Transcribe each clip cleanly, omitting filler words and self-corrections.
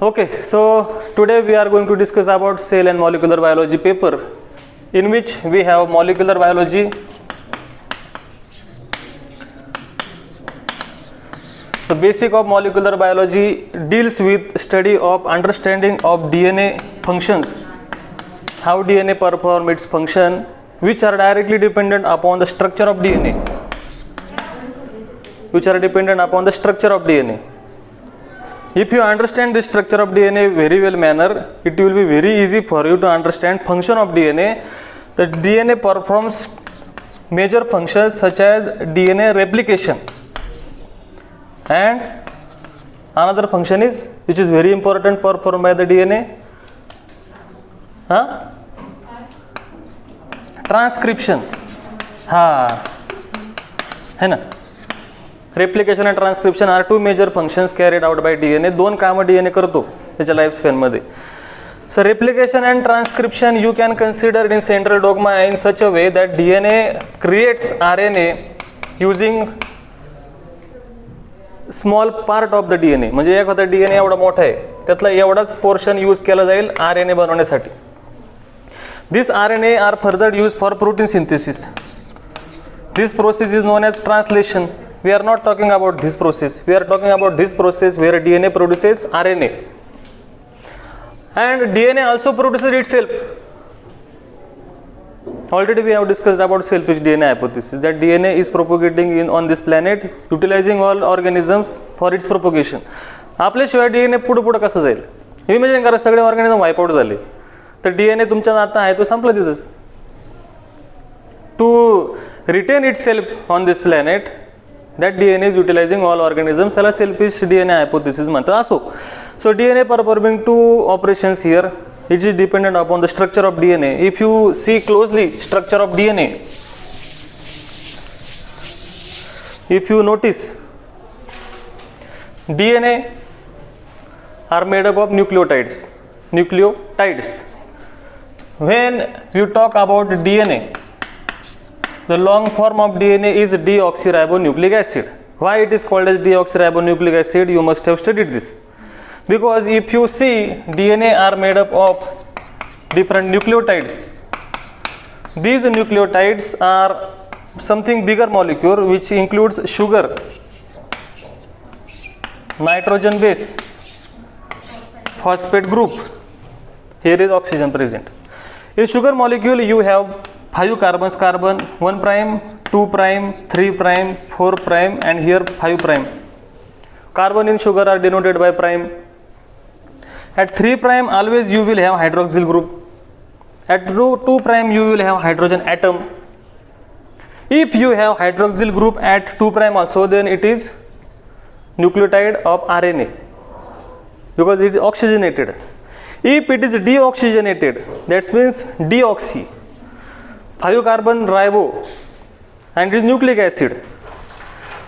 Okay, so today we are going to discuss about cell and molecular biology paper, in which we have molecular biology. The basic of molecular biology deals with study of understanding of DNA functions, how DNA perform its function, which are directly dependent upon the structure of DNA, If you understand the structure of DNA very well manner, it will be very easy for you to understand function of DNA. The DNA performs major functions such as DNA replication, and another function is which is very important performed by the DNA, transcription. है ना. Replication and transcription are two major functions carried out by DNA. दोन कामं DNA करतो त्याच्या life स्पॅनमध्ये. So replication and transcription you can consider in central dogma in such a way that DNA creates RNA using small part of the DNA. म्हणजे एखादा DNA एवढा मोठा आहे त्यातला एवढाच पोर्शन यूज केला जाईल RNA बनवण्यासाठी. This RNA are further used for protein synthesis. This process is known as translation. We are not talking about this process. We are talking about this process where DNA produces RNA. And DNA also produces itself. Already we have discussed about selfish DNA hypothesis, that DNA is propagating on this planet utilizing all organisms for its propagation. आपल्याशिवाय DNA पुढे कसं जाईल? Imagine करा सगळे organism वाईप out झाले तर DNA तुमच्या आता आहे तो संपला तिथंच. To retain itself on this planet, that DNA is utilizing all organisms. त्याला selfish DNA hypothesis म्हणतात. असो. So DNA performing two operations here. It is dependent upon the structure of DNA. If you see closely structure of DNA, if you notice, DNA are made up of nucleotides. When you talk about DNA, the long form of DNA is deoxyribonucleic acid. Why it is called as deoxyribonucleic acid? You must have studied this. Because if you see, DNA are made up of different nucleotides. These nucleotides are something bigger molecule which includes sugar, nitrogen base, phosphate group. Here is oxygen present. In sugar molecule you have 5 carbons, carbon 1 prime, 2 prime, 3 prime, 4 prime, and here 5 prime. Carbon in sugar are denoted by prime. At 3 prime always you will have hydroxyl group. At 2 prime you will have hydrogen atom. If you have hydroxyl group at 2 prime also, then it is nucleotide of RNA because it is oxygenated. If it is deoxygenated, that means deoxy, 5 carbon ribo, and it is nucleic acid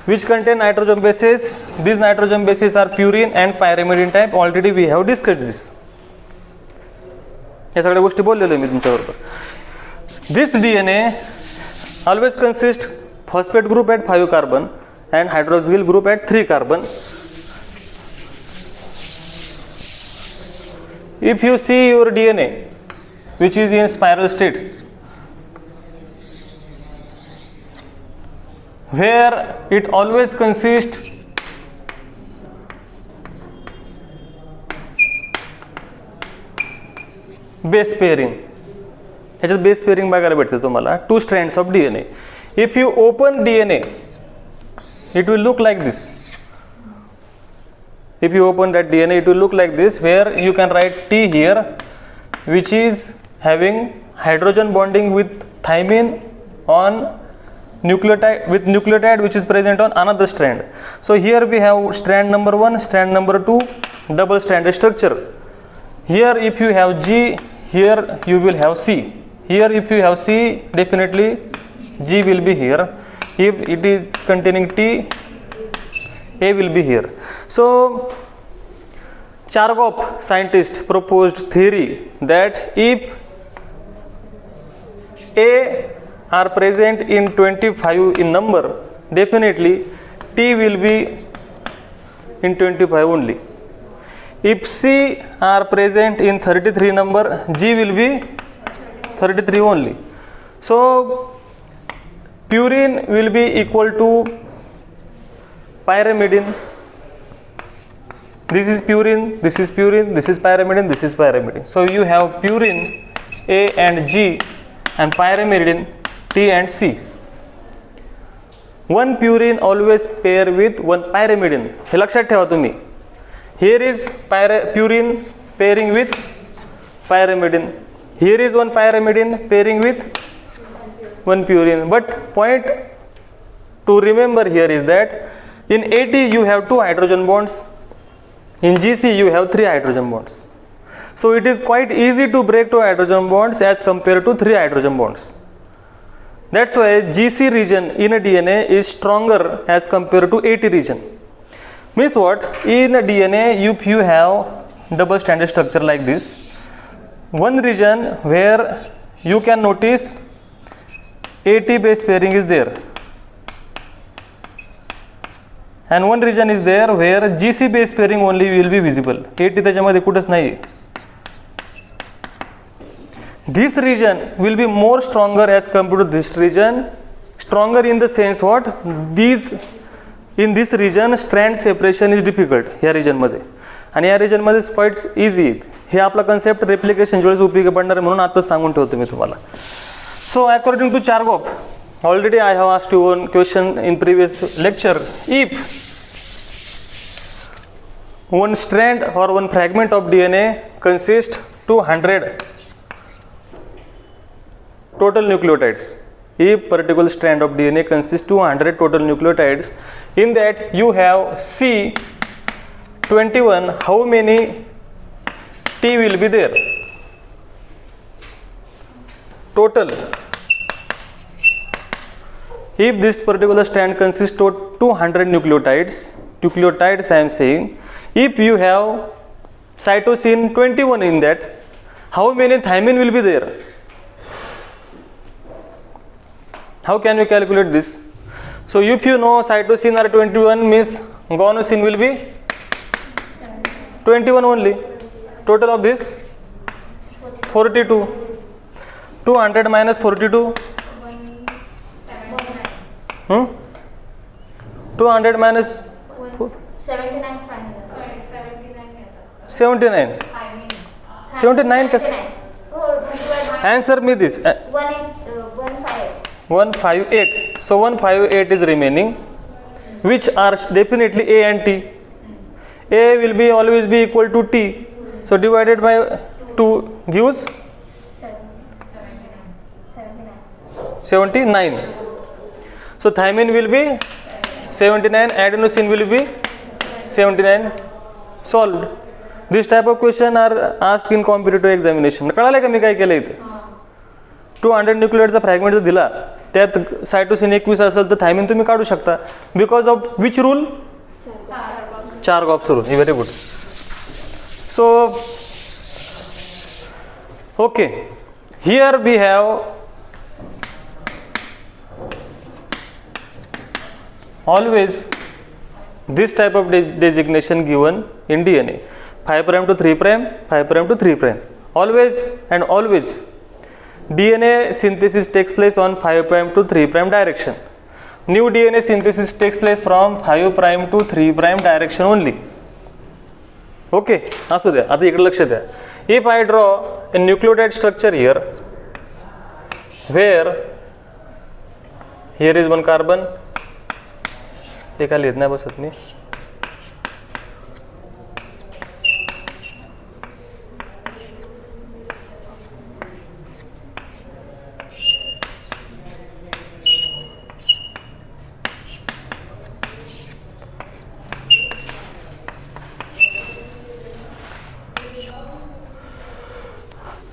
which contain nitrogen bases. These nitrogen bases are purine and pyrimidine type. Already we have discussed this. या सगळ्या गोष्टी बोललेलो मी तुमच्याबरोबर. This DNA always consists phosphate group at 5 carbon and hydroxyl group at 3 carbon. If you see your DNA which is in spiral state, where it always consists base pairing. ह्याच्यात base pairing बघायला भेटते तुम्हाला 2 strands of DNA. If you open DNA, it will look like this. If you open that DNA, it will look like this, where you can write T here, which is having hydrogen bonding with thymine on nucleotide, with nucleotide which is present on another strand. So here we have strand number 1, strand number 2, double stranded structure. Here if you have G, here you will have C. Here if you have C, definitely G will be here. If it is containing T, A will be here. So Chargaff scientist proposed theory that if A are present in 25 in number, definitely T will be in 25 only. If C are present in 33 number, G will be 33 only. So purine will be equal to pyrimidine. This is purine, this is purine, this is pyrimidine, this is pyrimidine. So you have purine A and G and pyrimidine T and C. One purine always pair with one pyrimidine. हे लक्षात ठेवा तुम्ही. Here is purine pairing with pyrimidine. Here is one pyrimidine pairing with one purine. But point to remember here is that in AT you have 2 hydrogen bonds. In GC you have 3 hydrogen bonds. So it is quite easy to break 2 hydrogen bonds as compared to 3 hydrogen bonds. That's why GC region in a DNA is stronger as compared to AT region. Means what? In a DNA, if you have double stranded structure like this, one region where you can notice AT base pairing is there, and one region is there where GC base pairing only will be visible. AT त्याच्यामध्ये कुठंच नाही. This region will be more stronger as compared to this region. Stronger in the sense what? In this region strand separation is difficult ह्या region मध्ये, आणि या region मध्ये quite easy. हे आपला concept replication वेळेस उपयोगी पडणार आहे म्हणून आता सांगून ठेवतो मी तुम्हाला. So according to Chargaff, already I have asked you one question in previous lecture. If one strand or one fragment of DNA consists 200 total nucleotides, if particular strand of DNA consists 200 total nucleotides, in that you have C 21, how many T will be there total? If this particular strand consists of 200 nucleotides I am saying, if you have cytosine 21 in that, how many thymine will be there? How can we calculate this? So if you know cytosine are 21 means guanosine will be 21 only. Total of this 42. 200 minus 42. 200 minus 79. 79 kas? Answer me this. 158. So 158 is remaining, which are definitely A and T. A will be always be equal to T. So divided by 2 gives 79. So thymine will be 79, adenosine will be 79. Solved. This type of question are asked in competitive examination. कळालं का मी काय केलं इथे? 200 न्यूक्लियोटाइडचा fragment जर दिला, त्यात cytosine 21 असेल तर थायमिन तुम्ही काढू शकता. Because of which rule? Chargaff's rule. Very good. So okay, here we have always this type of designation given in DNA: 5' to 3', 5' to 3'. Always and always DNA synthesis takes place on 5' to 3' direction. New DNA synthesis takes place from 5' to 3' direction only. Okay, असू द्या. आता इकडे लक्ष द्या. If I draw a nucleotide structure here, where here is one carbon, ते काय लिहित नाही बसत मी.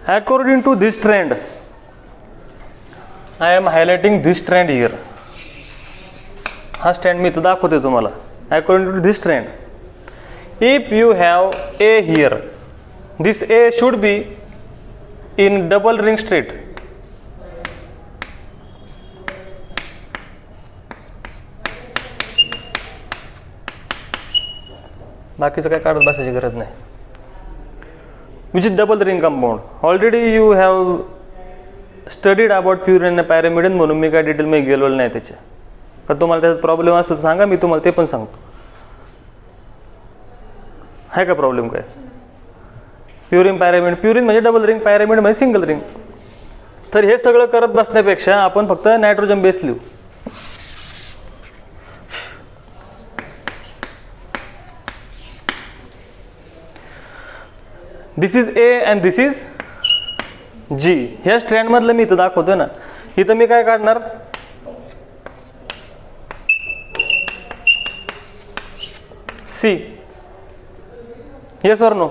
According to this trend, I am highlighting this trend here. हा स्ट्रँड मी इथं दाखवते तुम्हाला. According to this trend, if you have A here, this A should be in double ring straight. बाकीचं काय काढत बसायची गरज नाही. Which is double ring compound. Already you have studied about purine आणि पॅरामिडिन, म्हणून मी काय डिटेलमध्ये गेलेलो नाही त्याचे. तर तुम्हाला त्याचा प्रॉब्लेम असेल सांगा, मी तुम्हाला ते पण सांगतो. आहे का प्रॉब्लेम काय? प्युरिन पॅरामिड, प्युरिन म्हणजे डबल रिंग, पॅरामिड म्हणजे सिंगल रिंग. तर हे सगळं करत बसण्यापेक्षा आपण फक्त नायट्रोजन बेस लिहू. This is A and this is G. ह्या स्ट्रँडमधलं मी इथं दाखवतोय ना, इथं मी काय काढणार, सी. Yes or no?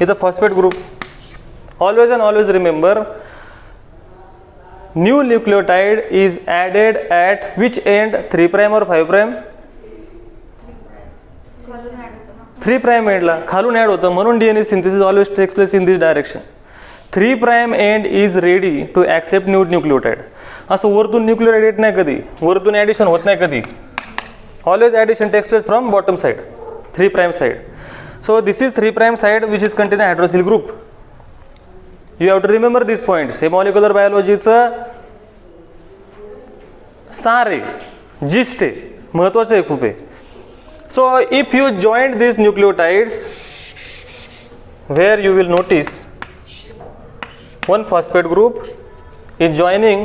इथं phosphate group. Always and always remember, new nucleotide is added at which end, 3 prime or 5 prime? 3 prime एंडला खालून ॲड होतं, म्हणून DNA synthesis always takes place in this direction. 3 prime end is ready to accept new nucleotide. असं वरतून nucleotide येत नाही कधी, वरतून ॲडिशन होत नाही कधी. Always addition takes place from bottom side, 3 prime side. So this is 3 prime side which is contain a hydroxyl group. You have to remember these points. हे molecular biology चं सार आहे, gist आहे, महत्वाचं आहे खूप आहे. So if you joined these nucleotides, where you will notice one phosphate group is joining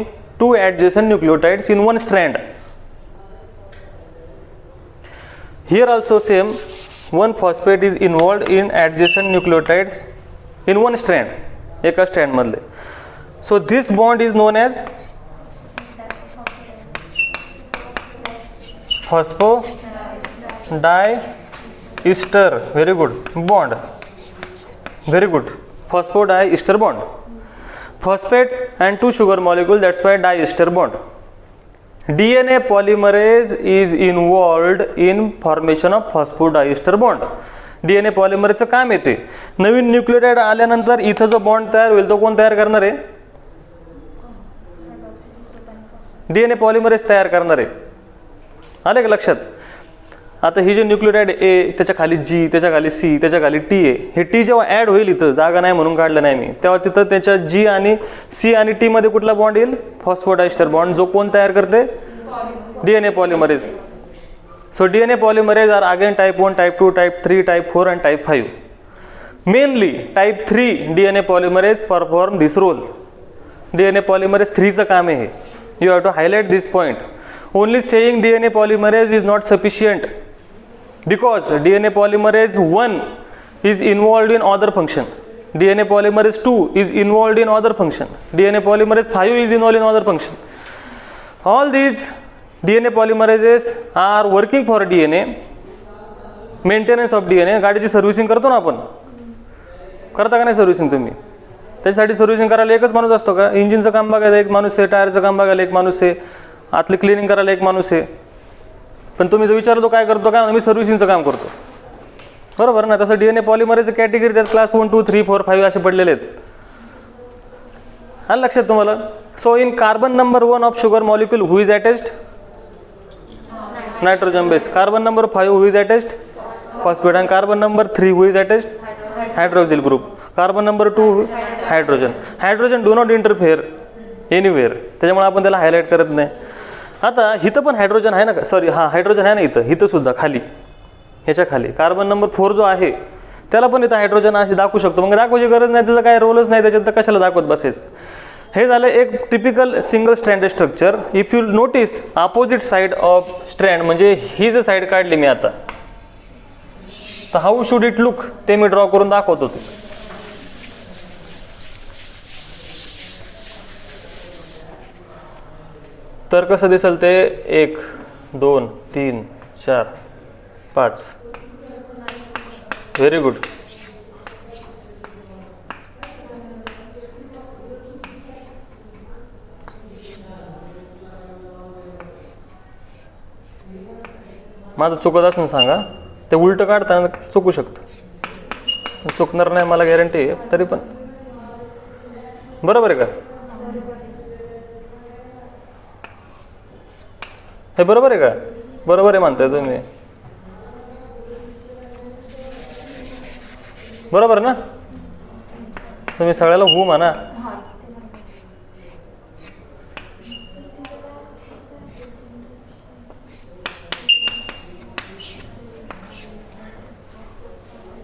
2 adjacent nucleotides in one strand. Here also same. One phosphate is involved in adjacent nucleotides in one strand, एका strand मधले. So this bond is known as phosphodiester. Very good bond. Very good. Phosphodiester bond. Phosphate and 2 sugar molecule, that's why diester bond. DNA polymerase is involved in formation of phosphodiester bond. DNA polymerase काम येते, नवीन nucleotide आल्यानंतर इथं जो bond तयार होईल तो कोण तयार करणार आहे? DNA polymerase तयार करणार आहे. आले का लक्षात? आता ही जे न्यूक्लियोटाइड ए, त्याच्या खाली जी, त्याच्या खाली सी, त्याच्या खाली टी आहे. हे टी जेव्हा ॲड होईल, इथं जागा नाही म्हणून काढलं नाही मी, तेव्हा तिथं त्याच्या जी आणि सी आणि टी मध्ये कुठला बॉन्ड येईल? फॉस्फोडायस्टर बॉन्ड, जो कोण तयार करते? DNA polymerase. So DNA polymerase are again type 1, type 2, type 3, type 4 and type 5. Mainly type 3 DNA polymerase perform this role. DNA polymerase 3 चं काम आहे. You have to highlight this point. Only saying DNA polymerase is not sufficient, because DNA polymerase 1 is involved in other function, DNA polymerase 2 is involved in other function, DNA polymerase 5 is involved in other function. All these DNA polymerases are working for DNA, maintenance of DNA. गाडीची servicing करतो ना आपण, करता का नाही servicing तुम्ही? त्याच्यासाठी servicing करायला एकच माणूस असतो का? इंजिनचं काम बघायला एक माणूस आहे, टायरचं काम बघायला एक माणूस आहे, आतली क्लिनिंग करायला एक माणूस आहे. पण तुम्ही जर विचारलं तो काय करतो, काय मी सर्व्हिसिंगचं काम करतो, बरोबर ना? तसं DNA पॉलिमरेज कॅटेगरी त्यात क्लास 1, 2, 3, 4, 5 असे पडलेले आहेत. आलं लक्षात तुम्हाला? So in carbon number 1 of sugar molecule who is attached? Nitrogen base. Carbon number 5 who is attached? Phosphate. आणि carbon number 3 who is attached? Hydroxyl group. Carbon number 2 hydrogen. Hydrogen do not interfere anywhere, त्याच्यामुळे आपण त्याला highlight करत नाही. आता इथं पण hydrogen आहे ना, सॉरी हा हायड्रोजन आहे ना इथं सुद्धा खाली, ह्याच्या खाली कार्बन नंबर 4 जो आहे त्याला पण इथं हायड्रोजन असे दाखवू शकतो. मग दाखवायची गरज नाही, त्याचा काय रोलच नाही त्याच्यात, तर कशाला दाखवत बसेच. हे झालं एक typical single stranded structure. If you notice opposite side of strand, म्हणजे ही जर साईड काढली मी आता, तर हाऊ शुड इट लुक ते मी ड्रॉ करून दाखवत होतो. तर कसं दिसेल ते? 1, 2, 3, 4, 5. Very good. माझं चुकत असेल सांगा, ते उलटं काढताना चुकू शकतं, चुकणार नाही मला गॅरंटी आहे. तरी पण बरोबर आहे का? हे बरोबर आहे का? बरोबर आहे म्हणताय तुम्ही. बरोबर ना? तुम्ही सगळ्याला हो म्हणा.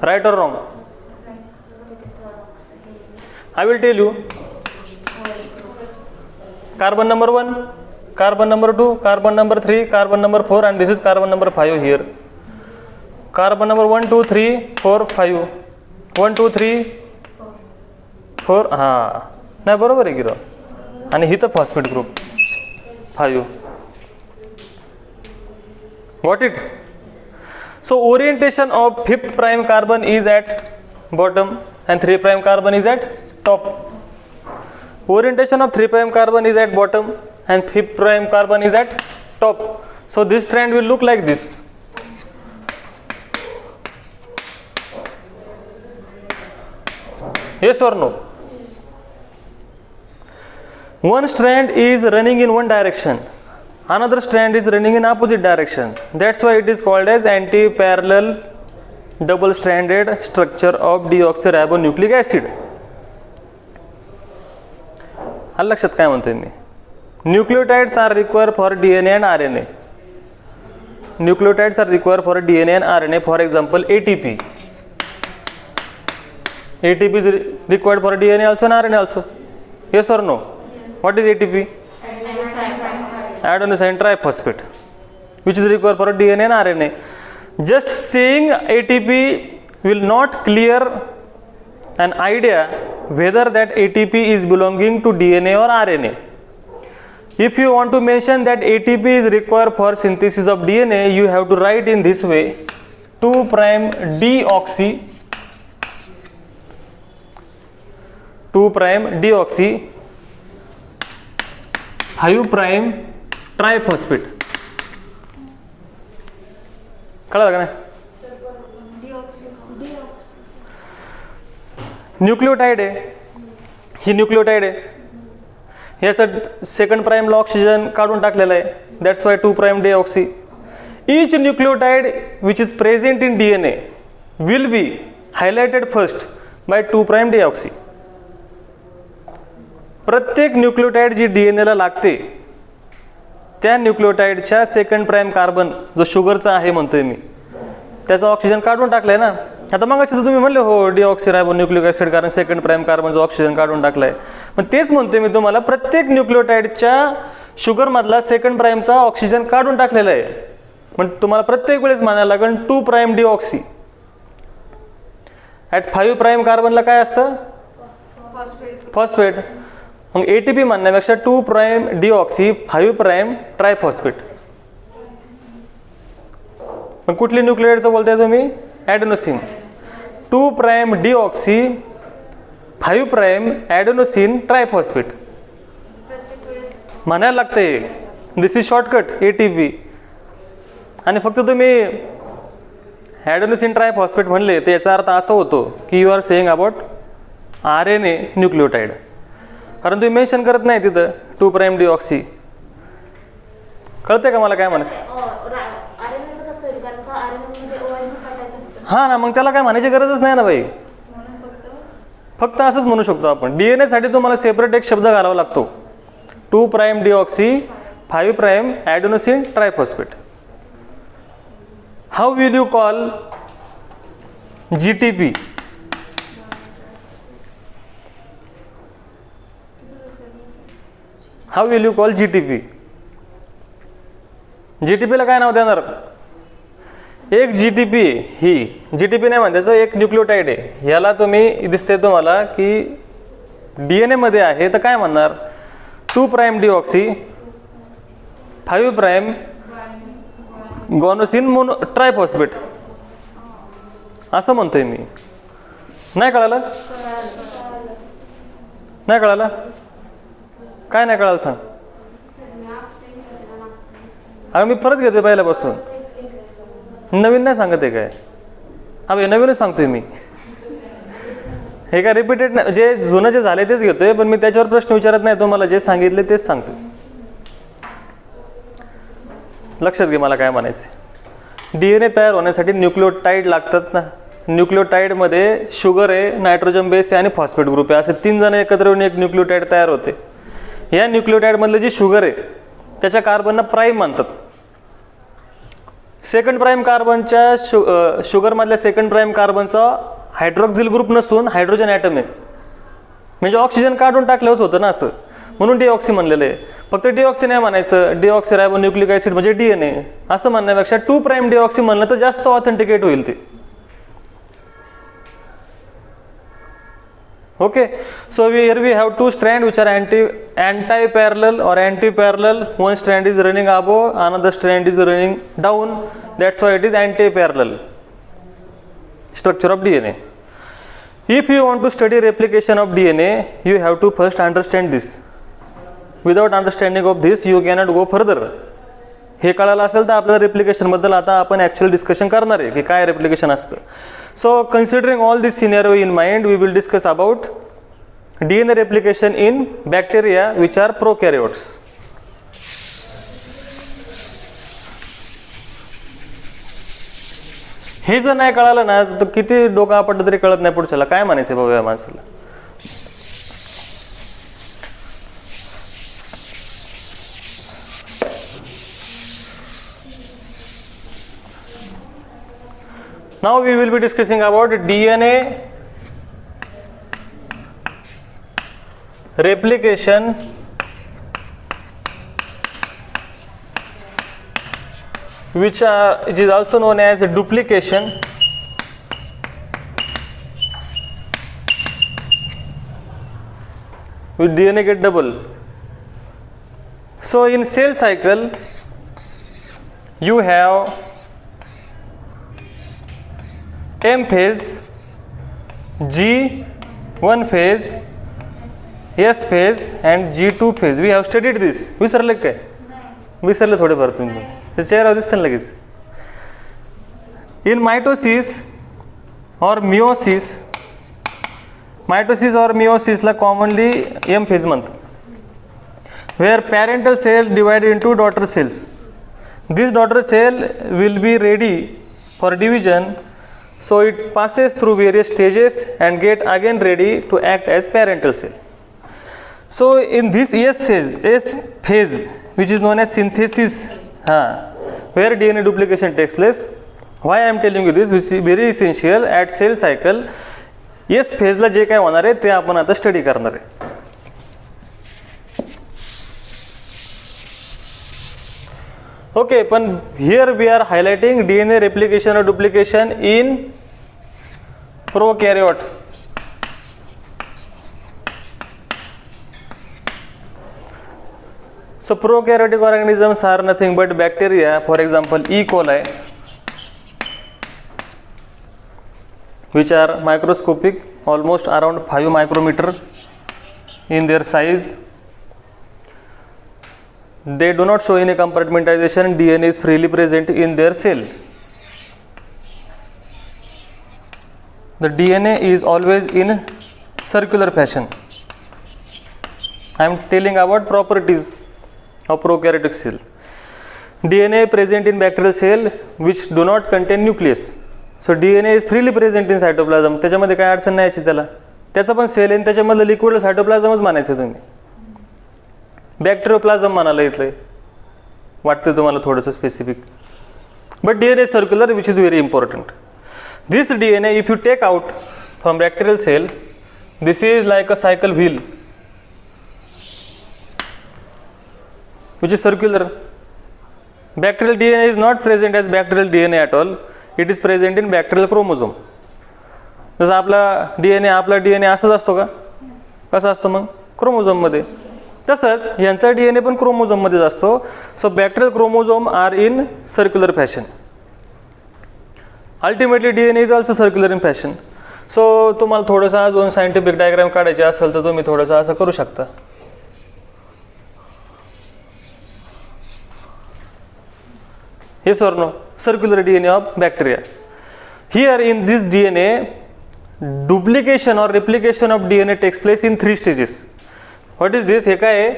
Right or wrong? I will tell you. Carbon number 1, carbon number 2, carbon number 3, carbon number 4, and this is carbon number 5 here. Carbon number 1 2 3 4 5 1 2 3 4. हां नाही बरोबर आहे की राव. आणि ही तर phosphate group 5. Got it? So orientation of 5th prime carbon is at bottom and 3 prime carbon is at top. Orientation of 3 prime carbon is at bottom and 5th prime carbon is at top. So this strand will look like this. Yes or no? One strand is running in one direction, another strand is running in opposite direction. That's why it is called as anti-parallel double-stranded structure of deoxyribonucleic acid. आलं लक्षात काय म्हणतोय मी? Nucleotides are required for DNA and RNA. Nucleotides are required for DNA and RNA. For example, ATP. ATP is required for DNA also and RNA also. Yes or no? Yes. What is ATP? Adenosine triphosphate, which is required for DNA and RNA. Just saying ATP will not clear an idea whether that ATP is belonging to DNA or RNA. If you want to mention that ATP is required for synthesis of DNA, you have to write in this way: 2' deoxy, 2' deoxy, 5' triphosphate. कळलं का नाही? Nucleotide आहे, ही nucleotide आहे. याचं 2nd प्राइमला oxygen काढून टाकलेला आहे. That's why 2' deoxy. Each nucleotide which is present in DNA will be highlighted first by 2' deoxy. प्रत्येक न्यूक्लियोटाइड जी DNA ला लागते त्या न्यूक्लियोटाइडच्या 2' कार्बन जो शुगरचा आहे म्हणतोय मी, त्याचा ऑक्सिजन काढून टाकलाय ना. आता मग तुम्ही म्हणले हो डिऑक्सिरायबोन्यूक्लिक ॲसिड कारण 2' कार्बन जो ऑक्सिजन काढून टाकलाय. पण तेच म्हणतोय मी तुम्हाला, प्रत्येक न्यूक्लियोटाइडच्या शुगरमधला 2' ऑक्सिजन काढून टाकलेला आहे. पण तुम्हाला प्रत्येक वेळेस म्हणायला लागेल 2' deoxy. ॲट 5' कार्बनला काय असतं? फॉस्फेट. मग ATP म्हणण्यापेक्षा 2' deoxy 5' ट्रायफॉस्फेट. मग कुठली न्यूक्लियोटाइडचं बोलताय तुम्ही? ॲडेनोसिन. 2' deoxy 5' ॲडेनोसिन ट्रायफॉस्फेट म्हणायला लागते. दिस इज शॉर्टकट ATP. आणि फक्त तुम्ही ॲडेनोसिन ट्रायफॉस्फेट म्हणले तर याचा अर्थ असा होतो की you are saying about RNA nucleotide. कारण तुम्ही मेन्शन करत नाही तिथं 2' deoxy. कळतंय का मला काय म्हणायचं? हां ना, मग त्याला काय म्हणायची गरजच नाही ना बाई. फक्त असंच म्हणू शकतो आपण. DNA साठी तुम्हाला सेपरेट एक शब्द घालावा लागतो. 2' deoxy 5' adenosine triphosphate. How will you call GTP? How will you call GTP? GTP ला काय नाव देणार? एक GTP ही GTP नाही म्हणतायचं, एक न्यूक्लियोटाइड आहे. याला तुम्ही दिसते तुम्हाला की DNA मध्ये आहे तर काय म्हणणार? 2' deoxy 5' गॉनोसिन ट्रायफॉस्फेट असं म्हणतोय मी. नाही कळालं? नाही कळालं? काय नाही कळालं सांग. अगं मी परत घेतोय पहिल्यापासून. नवीन नाही सांगत आहे काय? अबे नवीनच सांगतोय मी. हे काय रिपीटेड नाही, जे जुनं जे झाले तेच घेतोय. पण मी त्याच्यावर प्रश्न विचारत नाही, तुम्हाला जे सांगितले तेच सांगतोय. लक्षात घे मला काय म्हणायचं. DNA तयार होण्यासाठी न्यूक्लियोटाइड लागतात ना, न्यूक्लियोटाईडमध्ये शुगर आहे, नायट्रोजन बेस आहे आणि फॉस्फेट ग्रुप आहे, असे 3 जण एकत्र येऊन एक न्यूक्लियोटाईड तयार होते. या न्यूक्लियोटाईडमधलं जी शुगर आहे त्याच्या कार्बनना प्राईम म्हणतात. सेकंड प्राईम कार्बनच्या शुगरमधल्या सेकंड प्राईम कार्बनचा हायड्रोक्सिल ग्रुप नसून हायड्रोजन ॲटम आहे, म्हणजे ऑक्सिजन काढून टाकलंच होतं ना असं, म्हणून डिऑक्सी म्हणलेलं आहे. फक्त डिऑक्सी नाही म्हणायचं, डिऑक्सिरायबोन्यूक्लिक ॲसिड म्हणजे DNA असं म्हणण्यापेक्षा 2 प्राईम डिऑक्सी म्हणलं तर जास्त ऑथेंटिकेट होईल ते. Okay, so here we have 2 strands which are anti-parallel or anti-parallel. One strand is running above, another strand is running down. That's why it is anti-parallel structure of DNA. If you want to study replication of DNA, you have to first understand this. Without understanding of this, you cannot go further. हे कळालं असेल तर आपल्याला replication बद्दल आता आपण actual discussion करणार आहे की काय रेप्लिकेशन असतं. So considering all this scenario in mind, we will discuss about DNA replication in bacteria which are prokaryotes. हे जर नाही कळालं ना तर किती डोकं आपटलं तरी कळत नाही पुढच्याला काय म्हणायचं बाबा या माणसाला. Now we will be discussing about DNA replication which is also known as duplication. With DNA get double. So in cell cycle you have M phase, G1 phase, S phase and G2 phase. We have studied this. विसरले काय? विसरले थोडेफार तुम्ही. ते चेहरा दिसतं लगेच. In mitosis or meiosis ला commonly M phase म्हणतात. Where parental cell divided into daughter cells. This daughter cell will be ready for division. So it passes through various stages and get again ready to act as parental cell. So in this S phase which is known as synthesis, where DNA duplication takes place. Why I am telling you this, which is very essential at cell cycle. S phase ला जे काय होणार आहे ते आपण आता study करणार आहे. Okay, पण here we are highlighting DNA replication or duplication in prokaryote. So prokaryotic organisms are nothing but bacteria, for example E. coli, which are microscopic, almost around 5 micrometer in their size. They do not show any compartmentalization. DNA is freely present in their cell. The DNA is always in circular fashion. I am telling about properties of prokaryotic cell. DNA present in bacterial cell which do not contain nucleus. So DNA is freely present in cytoplasm. त्याच्यामध्ये काय अडचण नाही याची त्याला. त्याचा पण sale आहे त्याच्यामधलं लिक्विड सायटोप्लाझमच मानायचं तुम्ही. बॅक्टेरियोप्लाझम म्हणाला इथलं वाटतं तुम्हाला थोडंसं specific. But DNA circular, which is very important. This DNA if you take out from bacterial cell, this is like a cycle wheel which is circular. Bacterial DNA is not present as bacterial DNA at all. It is present in bacterial chromosome. जसं आपला DNA असाच असतो का? कसा असतो मग? Chromosome मध्ये. तसंच यांचा DNA पण क्रोमोझोम मध्येच असतो. So bacterial chromosome are in circular fashion. Ultimately DNA is also circular in fashion. So तुम्हाला थोडंसं अजून सायंटिफिक डायग्राम काढायचे असेल तर तुम्ही थोडंसं असं करू शकता. Yes or no? Circular DNA of bacteria. Here in this DNA, duplication or replication of DNA takes place in 3 stages. What is this? हे काय आहे?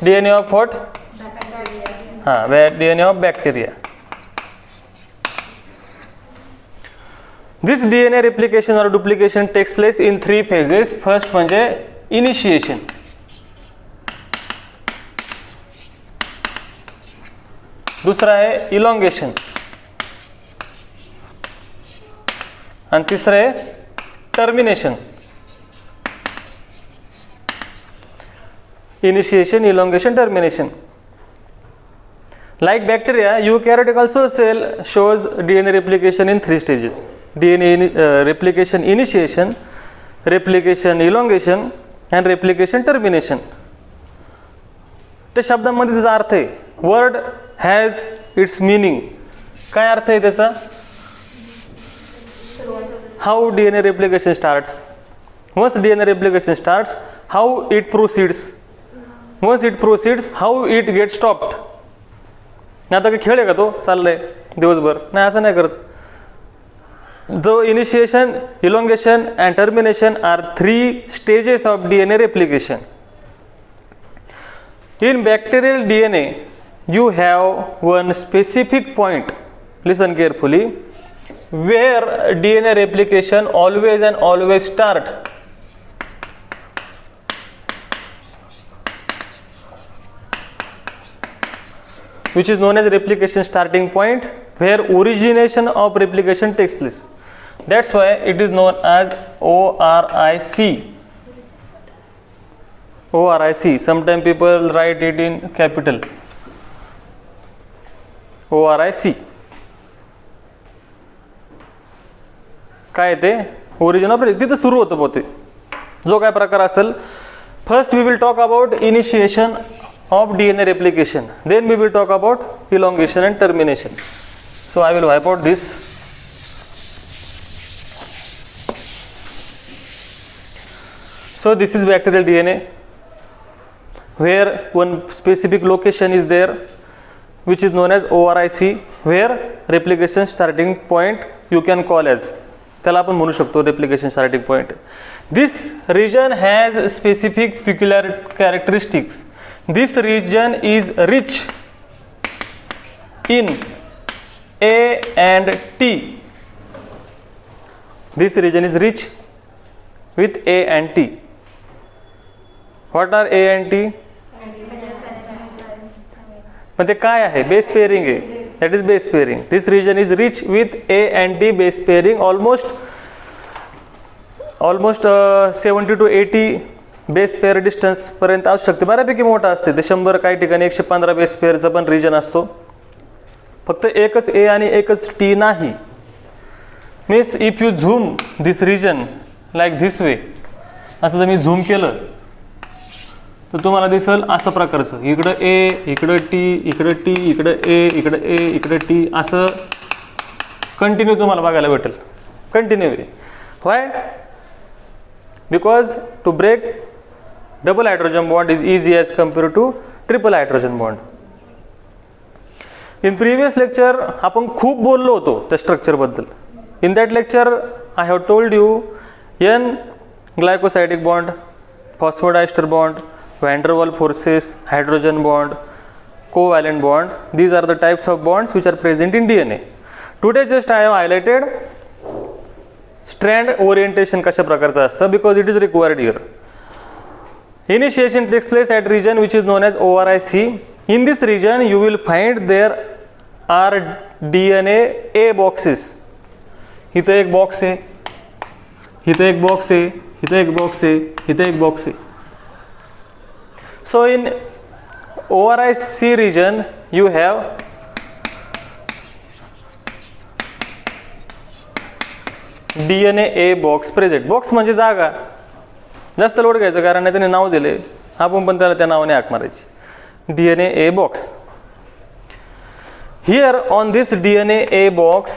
DNA of what? DNA of bacteria. This DNA replication or duplication takes place in 3 phases. First म्हणजे initiation, दुसरा आहे elongation आणि तिसरं आहे termination. Initiation, elongation, termination. Like bacteria, eukaryotic also cell shows DNA replication in 3 stages. DNA replication initiation, replication elongation and replication termination. त्या शब्दांमध्ये त्याचा अर्थ आहे. Word has its meaning. काय अर्थ आहे त्याचा? How DNA replication starts. Once DNA replication starts, how it proceeds. Once it proceeds, how it gets stopped. आता काही खेळ आहे का तो चाललाय दिवसभर? नाही, असं नाही करत. जो initiation, elongation and termination are 3 stages of DNA replication. In bacterial DNA, you have one specific point, listen carefully, where DNA replication always and always start. Which is known as replication starting point, where origination of replication takes place. That's why it is known as ORIC. ORIC. Sometimes people write it in capital. ORIC. काय ते? Origin of तिथं सुरू होतं पोते. जो काय प्रकार असेल. First we will talk about initiation of DNA replication, then we will talk about elongation and termination. So I will wipe out this. So this is bacterial DNA, where one specific location is there, which is known as ORIC, where replication starting point you can call as, त्याला आपण म्हणू शकतो replication starting point. This region has specific peculiar characteristics. This region is rich in A and T. This region is rich with A and T. What are A and T? पण ते काय आहे? Base pairing आहे. That is base pairing. This region is rich with A and T base pairing. Almost 70 to 80 base pair distance पर्यंत असू शकते. बऱ्यापैकी मोठा असते ते. 100 काही ठिकाणी 115 बेस पेअरचा पण रिजन असतो. फक्त एकच ए आणि एकच टी नाही. Means if you zoom this region like this way, असं जर मी झूम केलं तर तुम्हाला दिसेल असं प्रकारचं. इकडं ए, इकडं टी, इकडं टी, इकडं ए, इकडं ए, इकडं टी, असं कंटिन्यू तुम्हाला बघायला भेटेल. कंटिन्यू आहे. Why? Because to break double hydrogen bond is easy as compared to triple hydrogen bond. In previous lecture आपण खूप बोललो होतो त्या स्ट्रक्चर बद्दल. In that lecture I have told you N glycosidic bond, phosphodiester bond, van der Waals forces, hydrogen bond, covalent bond. These are the types of bonds which are present in DNA. Today just I have highlighted strand orientation कशा प्रकारचं असतं, because it is required here. Initiation takes place at region which is known as ORIC. In this region you will find there are DNA A boxes. इथं एक box आहे, इथं एक box आहे, इथं एक बॉक्स आहे, इथं एक बॉक्स आहे. So in ORIC region you have DNA A box present. Box म्हणजे जागा. जास्त लोड घ्यायचं कारण नाही, त्याने नाव दिले, आपण पण त्याला त्या नावाने हाक मारायची. DNA A box. Here on this DNA A box,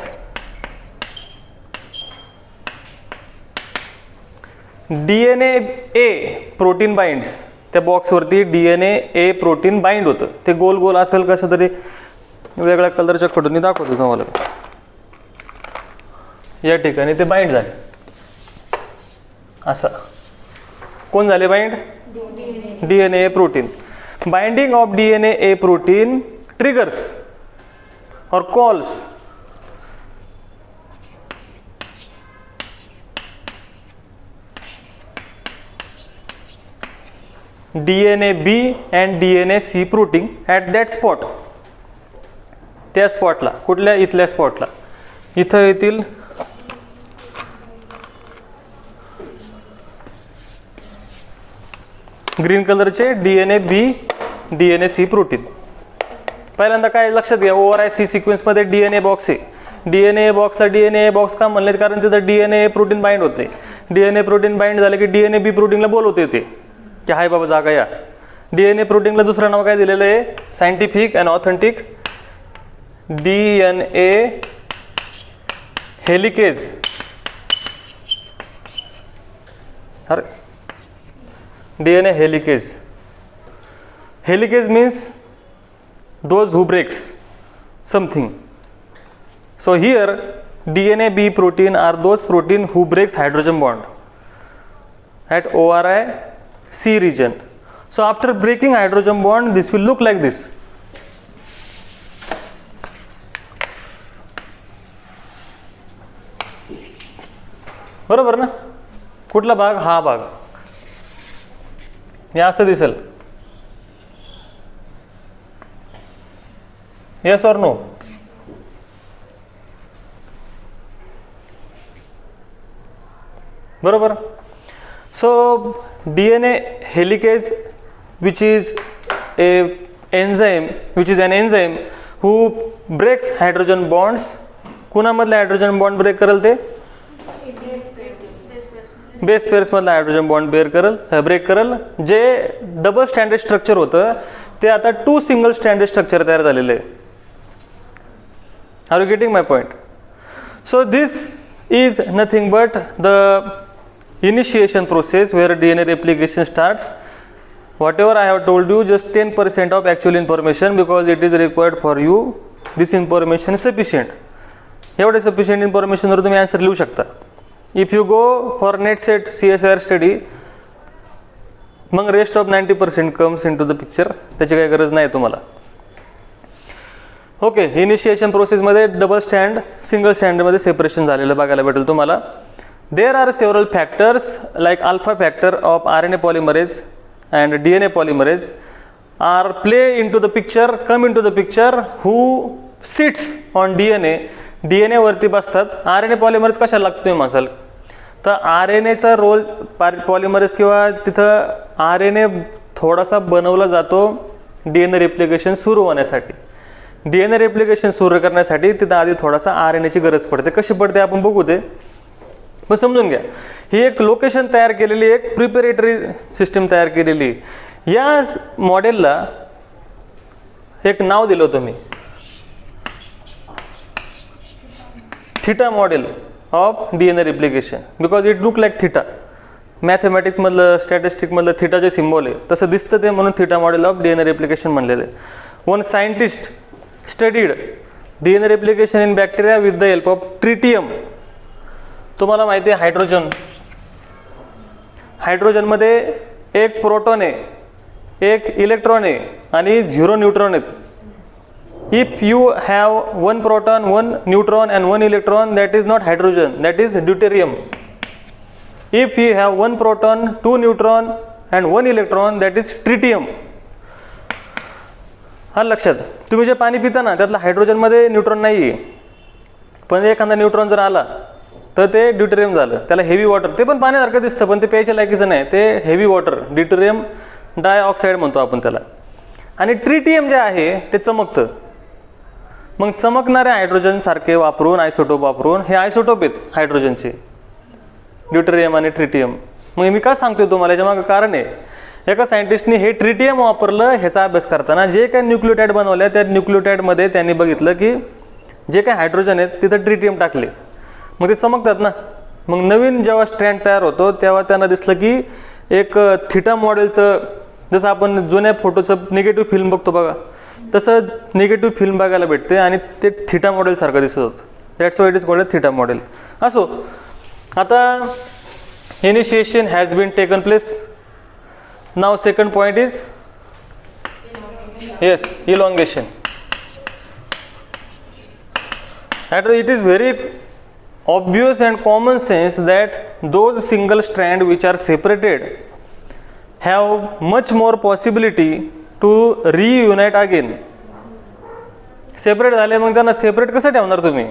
DNA A protein binds. त्या बॉक्सवरती DNA A प्रोटीन बाइंड होतं. ते गोल गोल असेल कसं तरी वेगळ्या कलरच्या खडून दाखवतो तुम्हाला. या ठिकाणी ते बाइंड झाले. असं कोण झाले bind? DNA A protein. Binding of DNA A protein triggers or calls DNA B and DNA C protein at that spot. त्या स्पॉटला, कुठल्या? इथल्या स्पॉटला. इथं येतील ग्रीन कलरचे DNA B DNA C protein. पहिल्यांदा काय लक्षात घ्या, ORIC सिक्वेन्समध्ये DNA बॉक्स आहे. DNA बॉक्सला DNA बॉक्स का म्हणले? कारण तिथं DNA प्रोटीन बाइंड होते. DNA प्रोटीन बाइंड झालं की DNA B प्रोटीनला बोलवते ते की हाय बाबा जागा या. DNA प्रोटीनला दुसरं नाव काय दिलेलं आहे? Scientific and authentic DNA helicase. अरे DNA helicase. Helicase means those who breaks something. So here DNA B protein are those protein who breaks hydrogen bond at ORIC region. So after breaking hydrogen bond, this will look like this. बरोबर ना? कुठला भाग? हा भाग. हे असं दिसेल. Yes or no? बरोबर. So DNA helicase which is an enzyme who breaks hydrogen bonds. कुणामधले हायड्रोजन बॉन्ड ब्रेक करेल? ते बेस पेअर्स मधला हायड्रोजन बॉन्ड ब्रेक करल. जे डबल स्टँडर्ड स्ट्रक्चर होतं ते आता 2 सिंगल स्टँडर्ड स्ट्रक्चर तयार झालेलं आहे. Are you getting my point? So this is nothing but the initiation process where DNA replication starts. Whatever I have told you, just 10% of actual information because it is required for you. This information is sufficient. एवढे sufficient information वर तुम्ही answer लिहू शकता. If you go for net set CSIR study, मग rest of 90% comes into the picture. त्याची काही गरज नाही तुम्हाला. ओके, इनिशिएशन प्रोसेसमध्ये डबल स्टँड सिंगल स्टँडमध्ये सेपरेशन झालेलं बघायला भेटेल तुम्हाला. There are several factors like alpha factor of RNA polymerase and DNA polymerase are play into the picture, come into the picture, who sits on DNA वरती बसतात. RNA polymerase कशाला लागतोय मसाल? तर RNAचा रोल पॉलिमरेज किंवा तिथं RNA थोडासा बनवला जातो DNA रेप्लिकेशन सुरू होण्यासाठी. DNA रेप्लिकेशन सुरू करण्यासाठी तिथं आधी थोडासा RNAची गरज पडते. कशी पडते आपण बघू ते, पण समजून घ्या. ही एक लोकेशन तयार केलेली, एक प्रिपेरेटरी सिस्टीम तयार केलेली. या मॉडेलला एक नाव दिलं होतं मी, theta model of DNA replication, because it look like theta. मॅथमॅटिक्समधलं स्टॅटिस्टिकमधलं थीटाचे सिम्बॉल आहे तसं दिसतं ते, म्हणून theta model of DNA replication म्हणलेलं आहे. One scientist studied DNA replication in bacteria with the help of tritium. तुम्हाला माहिती आहे हायड्रोजनमध्ये एक प्रोटॉन आहे, एक इलेक्ट्रॉन आहे आणि 0 न्यूट्रॉन आहेत. If you have 1 proton, 1 neutron and 1 electron, that is not hydrogen, that is deuterium. If you have 1 proton, 2 neutron and 1 electron, that is tritium. हा लक्षात. तुम्ही जे पाणी पिता ना त्यातला हायड्रोजनमध्ये न्यूट्रॉन नाही आहे, पण एखादा न्यूट्रॉन जर आला तर ते ड्यूटेरियम झालं. त्याला हेवी वॉटर, ते पण पाण्यासारखं दिसतं पण ते प्यायच्या लायकीचं नाही, ते हेवी वॉटर ड्यूटेरियम डायऑक्साईड म्हणतो आपण त्याला. आणि ट्रिटियम जे आहे ते चमकतं. मग चमकणाऱ्या हायड्रोजन सारखे वापरून, आयसोटोप वापरून, हे आयसोटोप आहेत हायड्रोजनचे, ड्यूटेरियम आणि ट्रिटियम. मग मी का सांगतोय तुम्हाला, याच्या मागं कारण आहे. एका सायंटिस्टने हे ट्रिटियम वापरलं. ह्याचा अभ्यास करताना जे काही न्यूक्लियोटाईड बनवल्या त्या न्यूक्लियोटाईडमध्ये त्यांनी बघितलं की जे काही हायड्रोजन आहेत तिथं ट्रिटियम टाकले, मग ते चमकतात ना. मग नवीन जेव्हा स्ट्रँड तयार होतो तेव्हा त्यांना दिसलं की एक थीटा मॉडेलचं, जसं आपण जुन्या फोटोचं निगेटिव्ह फिल्म बघतो बघा, तसं निगेटिव्ह फिल्म बघायला भेटते आणि ते थीटा मॉडेल सारखं दिसत होतं. That's why it is called theta model. असो, आता initiation has been taken place. Now second point is yes elongation. It is very obvious and common sense that those single strand which are separated have much more possibility to reunite again. Separate झाले मग त्यांना separate कसं ठेवणार तुम्ही?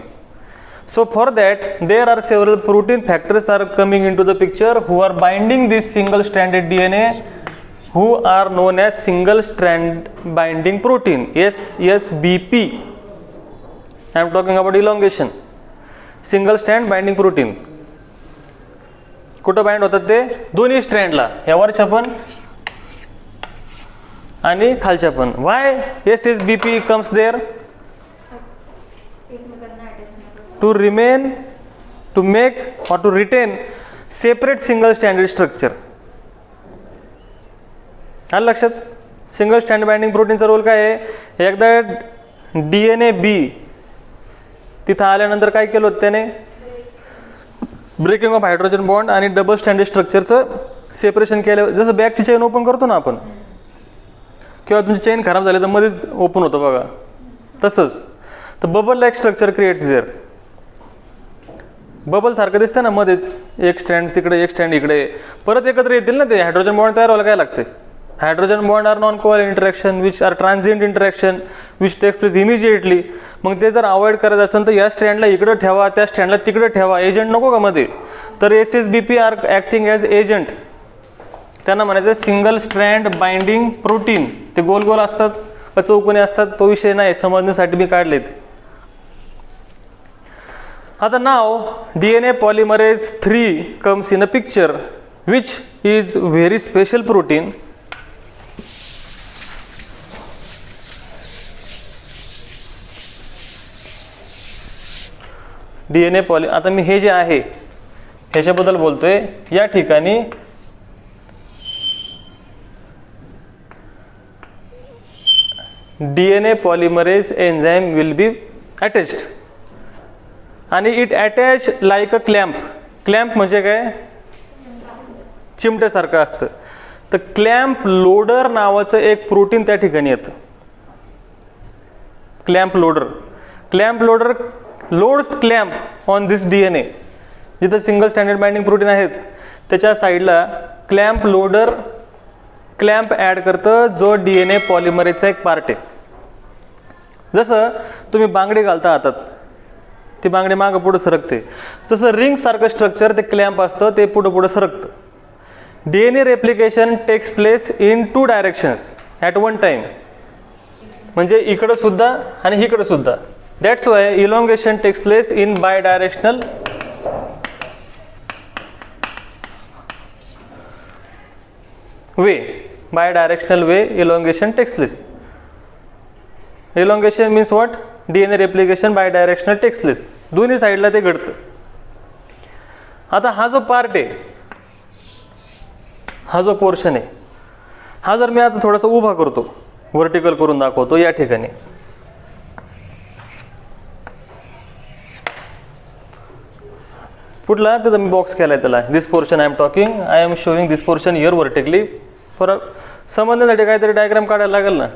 So for that there are several protein factors are coming into the picture who are binding this single stranded DNA, who are known as single strand binding protein, SSBP. I am talking about elongation. Single strand binding protein. कुठं bind होतात ते? दोन्ही स्ट्रँडला, या वरच्या पण आणि खालच्या पण. Why SSBP comes there? To remain, to make or to retain separate single stranded structure. आलं लक्षात? सिंगल स्टँड बाइंडिंग प्रोटीनचा रोल काय आहे? एकदा DNA B तिथं आल्यानंतर काय केलं होतं त्याने? ब्रेकिंग ऑफ हायड्रोजन बॉन्ड आणि डबल स्टँडर्ड स्ट्रक्चरचं सेपरेशन केलं. जसं बॅगची चेन ओपन करतो ना आपण, किंवा तुमची चेन खराब झाली तर मध्येच ओपन होतं बघा, तसंच. तर bubble like structure creates there. Bubble सारखं दिसतं ना मध्येच, एक स्टँड तिकडे एक स्टँड इकडे, परत एकत्र येतील ना ते. हायड्रोजन बॉन्ड तयार व्हायला काय लागते? Hydrogen bond are non covalent interaction which are transient interaction which takes place immediately. मग ते जर अवॉइड करायचं असेल तर या स्टँडला इकडं ठेवा, त्या स्टँडला तिकडे ठेवा. एजंट नको का मध्ये? तर SSBP are acting as agent. त्यांना म्हणायचं सिंगल स्ट्रँड बाइंडिंग प्रोटीन. ते गोल गोल असतात का चौकोनी असतात तो विषय नाही, समजण्यासाठी मी काढले ते. आता नाव DNA polymerase 3 comes in a picture, which is very special protein. DNA आता मी हे जे आहे ह्याच्याबद्दल बोलतोय. या ठिकाणी DNA polymerase enzyme will be attached आणि it attach like a clamp. Clamp म्हणजे काय? चिमट्यासारखं असतं. तर क्लॅम्प लोडर नावाचं एक प्रोटीन त्या ठिकाणी येतं. Clamp loader. Clamp loader loads clamp on this DNA. जिथं सिंगल स्टँडर्ड बाइंडिंग प्रोटीन आहेत त्याच्या साईडला क्लॅम्प लोडर क्लॅम्प ॲड करतं, जो DNA पॉलिमरेजचा एक पार्ट आहे. जसं तुम्ही बांगडी घालता हातात, ती बांगडी मागं पुढं सरकते, तसं रिंग सारखं स्ट्रक्चर ते क्लॅम्प असतं, ते पुढं पुढं सरकतं. DNA replication takes place in 2 directions at one time. म्हणजे इकडं सुद्धा आणि इकडं सुद्धा. That's why elongation takes place in bidirectional way. Bidirectional way elongation takes place. Elongation means what? DNA replication bidirectional takes place. दोन्ही साईडला ते घडतं. आता हा जो पार्ट आहे, हा जो पोर्शन आहे, हा जर मी आता थोडासा उभा करतो, व्हर्टिकल करून दाखवतो. या ठिकाणी कुठला तर मी बॉक्स केलाय त्याला. This portion I am talking, I am showing this portion here vertically. For समजण्यासाठी काहीतरी डायग्राम काढायला लागेल ना.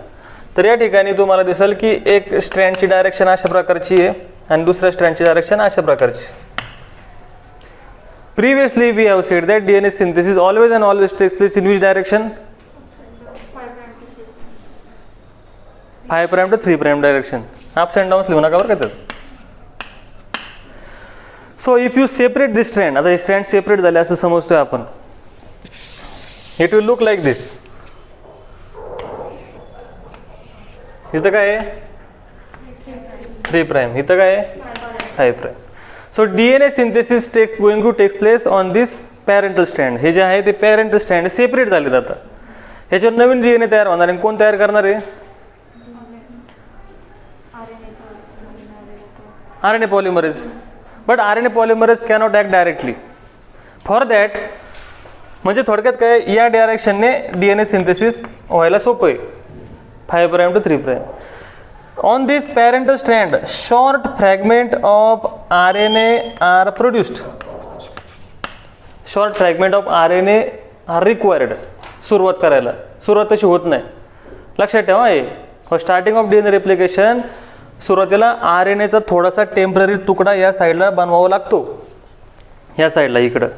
तर या ठिकाणी तुम्हाला दिसेल की एक स्ट्रँडची डायरेक्शन अशा प्रकारची आहे आणि दुसऱ्या स्ट्रँडची डायरेक्शन अशा प्रकारची. Previously we have said that DNA synthesis always and always takes place in which direction? 5' to 3' direction. Ups and downs लिहू नका बरं का त्यात. So if you separate this strand, आता हे स्ट्रँड सेपरेट झाले असं समजतोय आपण, it will look like this. इथं काय आहे? 3'. इथं काय आहे? 5'. So DNA synthesis going to takes place on this parental strand. हे जे आहे ते पॅरेंटल स्ट्रँड सेपरेट झाले जातात. ह्याच्यावर नवीन DNA तयार होणार आहे. कोण तयार करणार आहे? RNA polymerase. But RNA polymerase cannot act directly. For that म्हणजे थोडक्यात काय, या डायरेक्शनने DNA सिंथेसिस व्हायला सोपं आहे. 5' to 3'. On this parental strand, short fragment of RNA are produced. Short fragment of RNA are required. सुरुवात करायला. सुरुवात तशी होत नाही. लक्षात ठेवा हे. स्टार्टिंग ऑफ DNA रेप्लिकेशन सुरुवातीला RNAचा थोडासा टेम्पररी तुकडा या साईडला बनवावा लागतो. या साईडला इकडं.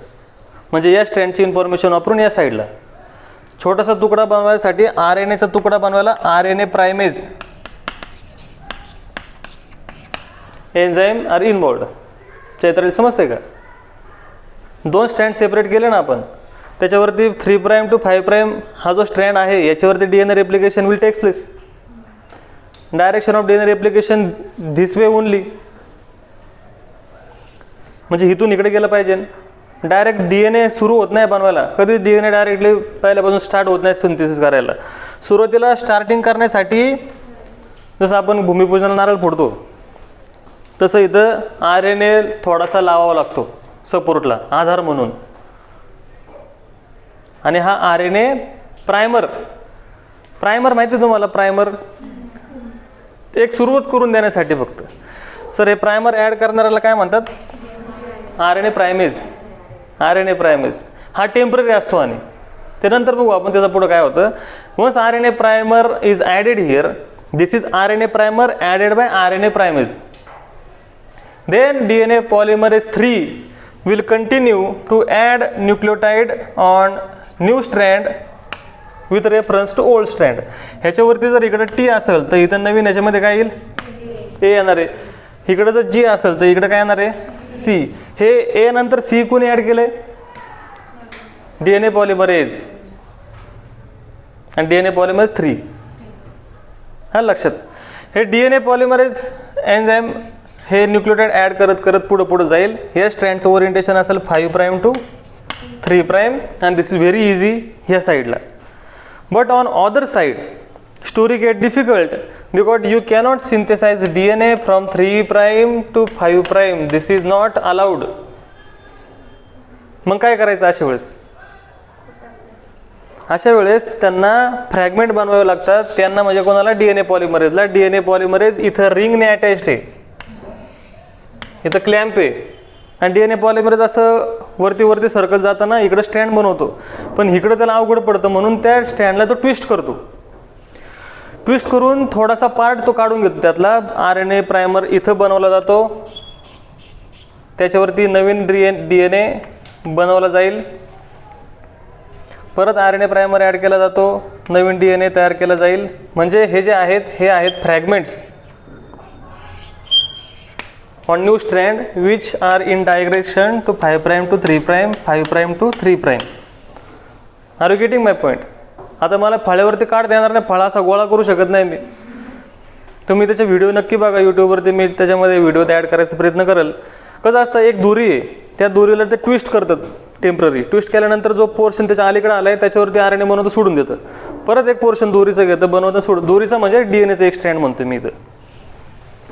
म्हणजे या स्ट्रँडची इन्फॉर्मेशन वापरून या साईडला. छोटासा तुकडा बनवायसाठी RNAचा तुकडा बनवायला RNA primase enzyme are involved. Chaitrali समजते का? 2 स्ट्रँड सेपरेट केले ना आपण, त्याच्यावरती 3 प्राइम टू 5 प्राइम हा जो स्ट्रँड आहे याच्यावरती DNA replication will takes place. Direction of DNA replication this way only. म्हणजे इथून इकडे गेलं पाहिजे. डायरेक्ट DNA सुरू होत नाही बनवायला. कधी DNA डायरेक्टली पहिल्यापासून स्टार्ट होत नाही सिंथेसिस करायला. सुरुवातीला स्टार्टिंग करण्यासाठी जसं आपण भूमिपूजनाला नारळ फोडतो तसं इथं RNA थोडासा लावावा लागतो सपोर्टला, आधार म्हणून. आणि हा RNA प्रायमर माहिती आहे तुम्हाला? प्रायमर एक सुरुवात करून देण्यासाठी फक्त. सर हे प्रायमर ॲड करणाऱ्याला काय म्हणतात? RNA प्रायमेज. हा टेम्पररी असतो आणि ते नंतर बघू आपण त्याचा पुढं काय होतं. Once RNA primer is added here, this is RNA primer added by RNA primase. Then DNA polymerase 3 will continue to add nucleotide on new strand with reference to old strand. ह्याच्यावरती जर इकडे T असेल तर इथं नवीन ह्याच्यामध्ये काय येईल? A येणार आहे. इकडे जर G असेल तर इकडे काय येणार आहे? C. हे A नंतर C कोणी ॲड केलंय? DNA polymerase आणि DNA polymerase 3. हा लक्षात. हे DNA polymerase एन्झाईम हे न्यूक्लियोटाइड ॲड करत करत पुढं जाईल. हे स्ट्रँडचं ओरिएंटेशन असेल 5 prime to 3 prime and this is very easy ह्या साईडला. But on other side story get difficult because you cannot synthesize DNA from 3 prime to 5 prime. This is not allowed. मग काय करायचं अशा वेळेस? अशा वेळेस त्यांना फ्रॅगमेंट बनवावे लागतात. त्यांना म्हणजे कोणाला? DNA पॉलिमरेजला. DNA पॉलिमरेज इथं रिंगने अटॅच्ड आहे, इथं क्लॅम्प आहे. आणि DNA पॉलिमरेज असं वरती सर्कल जाताना इकडं स्टँड बनवतो, पण इकडं त्याला अवघड पडतं म्हणून त्या स्टँडला तो ट्विस्ट करतो. ट्विस्ट करून थोडासा पार्ट तो काढून घेतो त्यातला. RNA प्रायमर इथं बनवला जातो, त्याच्यावरती नवीन DNA बनवला जाईल. परत RNA प्रायमर ॲड केला जातो, नवीन DNA तयार केला जाईल. म्हणजे हे जे आहेत हे आहेत fragments on new strand which are in direction to 5 prime to 3 prime, 5 prime to 3 prime. Are you getting my point? आता मला फळ्यावरती काढ देणार नाही, फळा असा गोळा करू शकत नाही मी. तुम्ही त्याचे व्हिडिओ नक्की बघा यूट्यूबवरती. मी त्याच्यामध्ये व्हिडिओ ॲड करायचा प्रयत्न करेल. कसं असतं, एक दोरी आहे, त्या दोरीला ते ट्विस्ट करतात. टेम्पररी ट्विस्ट केल्यानंतर जो पोर्शन त्याच्या अलीकडे आला आहे त्याच्यावरती RNA बनवतं, सोडून देतं. परत एक पोर्शन दोरीचं घेतं, बनवतं, सोडून. दोरीचा म्हणजे DNAचं एक स्ट्रँड म्हणतो मी इथं.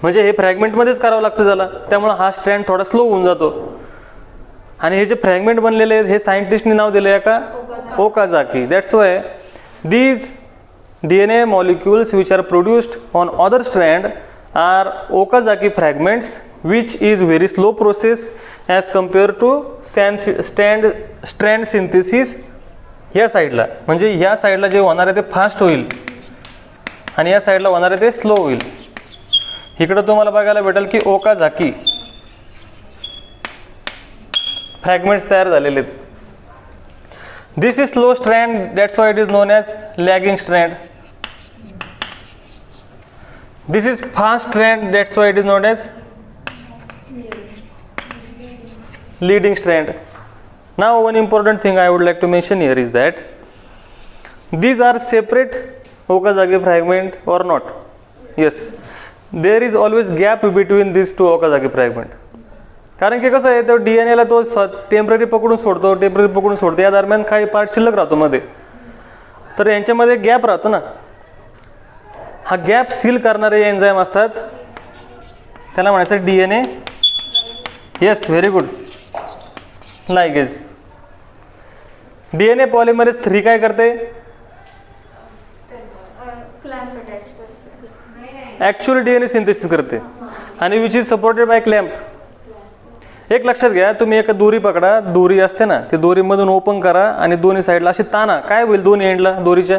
म्हणजे हे फ्रॅगमेंटमध्येच करावं लागतं त्याला. त्यामुळे हा स्ट्रँड थोडा स्लो होऊन जातो. आणि हे जे फ्रॅगमेंट बनलेले आहेत हे सायंटिस्टनी नाव दिलं आहे का? Okazaki. That's why these DNA molecules which are produced on other strand are Okazaki fragments, which is very slow process as compared to strand synthesis. ह्या साईडला म्हणजे ह्या साईडला जे होणार आहे ते फास्ट होईल आणि या साईडला होणार आहे ते स्लो होईल. इकडं तुम्हाला बघायला भेटेल की ओकाझाकी फ्रॅगमेंट्स तयार झालेले आहेत. This is slow strand, that's why it is known as lagging strand. This is fast strand, that's why it is known as leading strand. Now one important thing I would like to mention here is that these are separate Okazaki fragment or not. Yes, there is always gap between these two Okazaki fragment. कारण की कसं आहे, तो DNA ला तो temporary पकडून सोडतो, या दरम्यान काही पार्ट शिल्लक राहतो मध्ये, तर यांच्यामध्ये गॅप राहतो ना. हा गॅप सील करणारे एन्झाईम असतात, त्याला म्हणायचं DNA. Yes, very good. Ligase. DNA polymerase 3 काय करते? ॲक्च्युअली DNA सिंथेसिस करते आणि which is supported by clamp. एक लक्षात घ्या, तुम्ही एक दोरी पकडा, दोरी असते ना, ती दोरीमधून ओपन करा आणि दोन्ही साईडला अशी ताना, काय होईल दोन्ही एंडला दोरीच्या?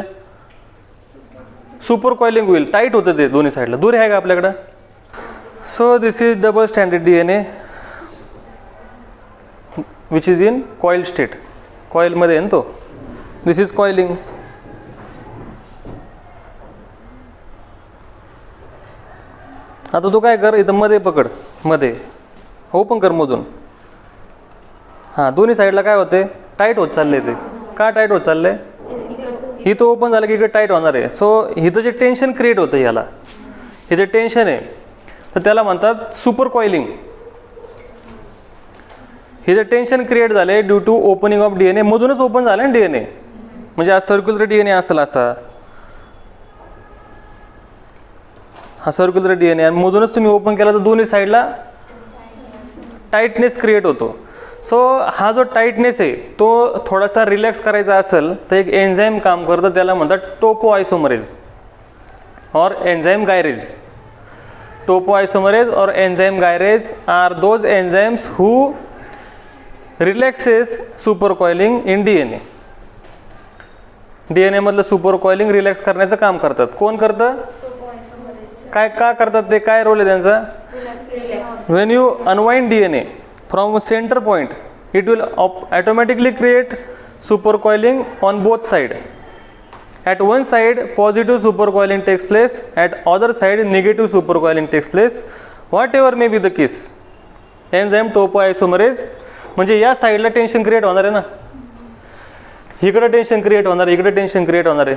सुपर कॉइलिंग होईल, टाईट होतं ते दोन्ही साईडला. दोरी आहे का आपल्याकडं? So this is double standard DNA which is in coil state. कॉइलमध्ये आहे ना तो. दिस इज कॉइलिंग. आता तू काय कर, इथं मध्ये पकड, मध्ये ओपन कर मधून. हां, दोन्ही साईडला काय होते, टाईट होत चालले. ते का टाईट होत चालले, इथं ओपन झालं की इकडे टाईट होणार आहे. सो इथं जे टेन्शन क्रिएट होतं, याला हे जे टेन्शन आहे तर त्याला म्हणतात सुपर कॉइलिंग. हे जे टेन्शन क्रिएट झाले due to opening of DNA, मधूनच ओपन झालं ना DNA. म्हणजे आज सर्क्युलर DNA असेल असा, हा सर्क्युलर DNA, आणि मधूनच तुम्ही ओपन केला तर दोन्ही साईडला टाईटनेस क्रिएट होतो. सो हा जो टाईटनेस आहे तो थोडासा रिलॅक्स करायचा असेल तर एक एन्झाईम काम करतं, त्याला म्हणतात टोपोआयसोमरेज or enzyme gyrase. Topoisomerase or enzyme gyrase are those enzymes who relaxes super coiling in DNA. DNA मधलं सुपर कॉइलिंग रिलॅक्स करण्याचं काम करतात. कोण करतं, काय का करतात ते, काय रोल आहे त्यांचा. When you unwind DNA from a center point, it will automatically create supercoiling on both sides. At one side, positive supercoiling takes place. At other side, negative supercoiling takes place. Whatever may be the case, enzyme topoisomerase म्हणजे या साईडला tension create होणार आहे ना, इकडे tension create होणार आहे, इकडे टेन्शन क्रिएट होणार आहे,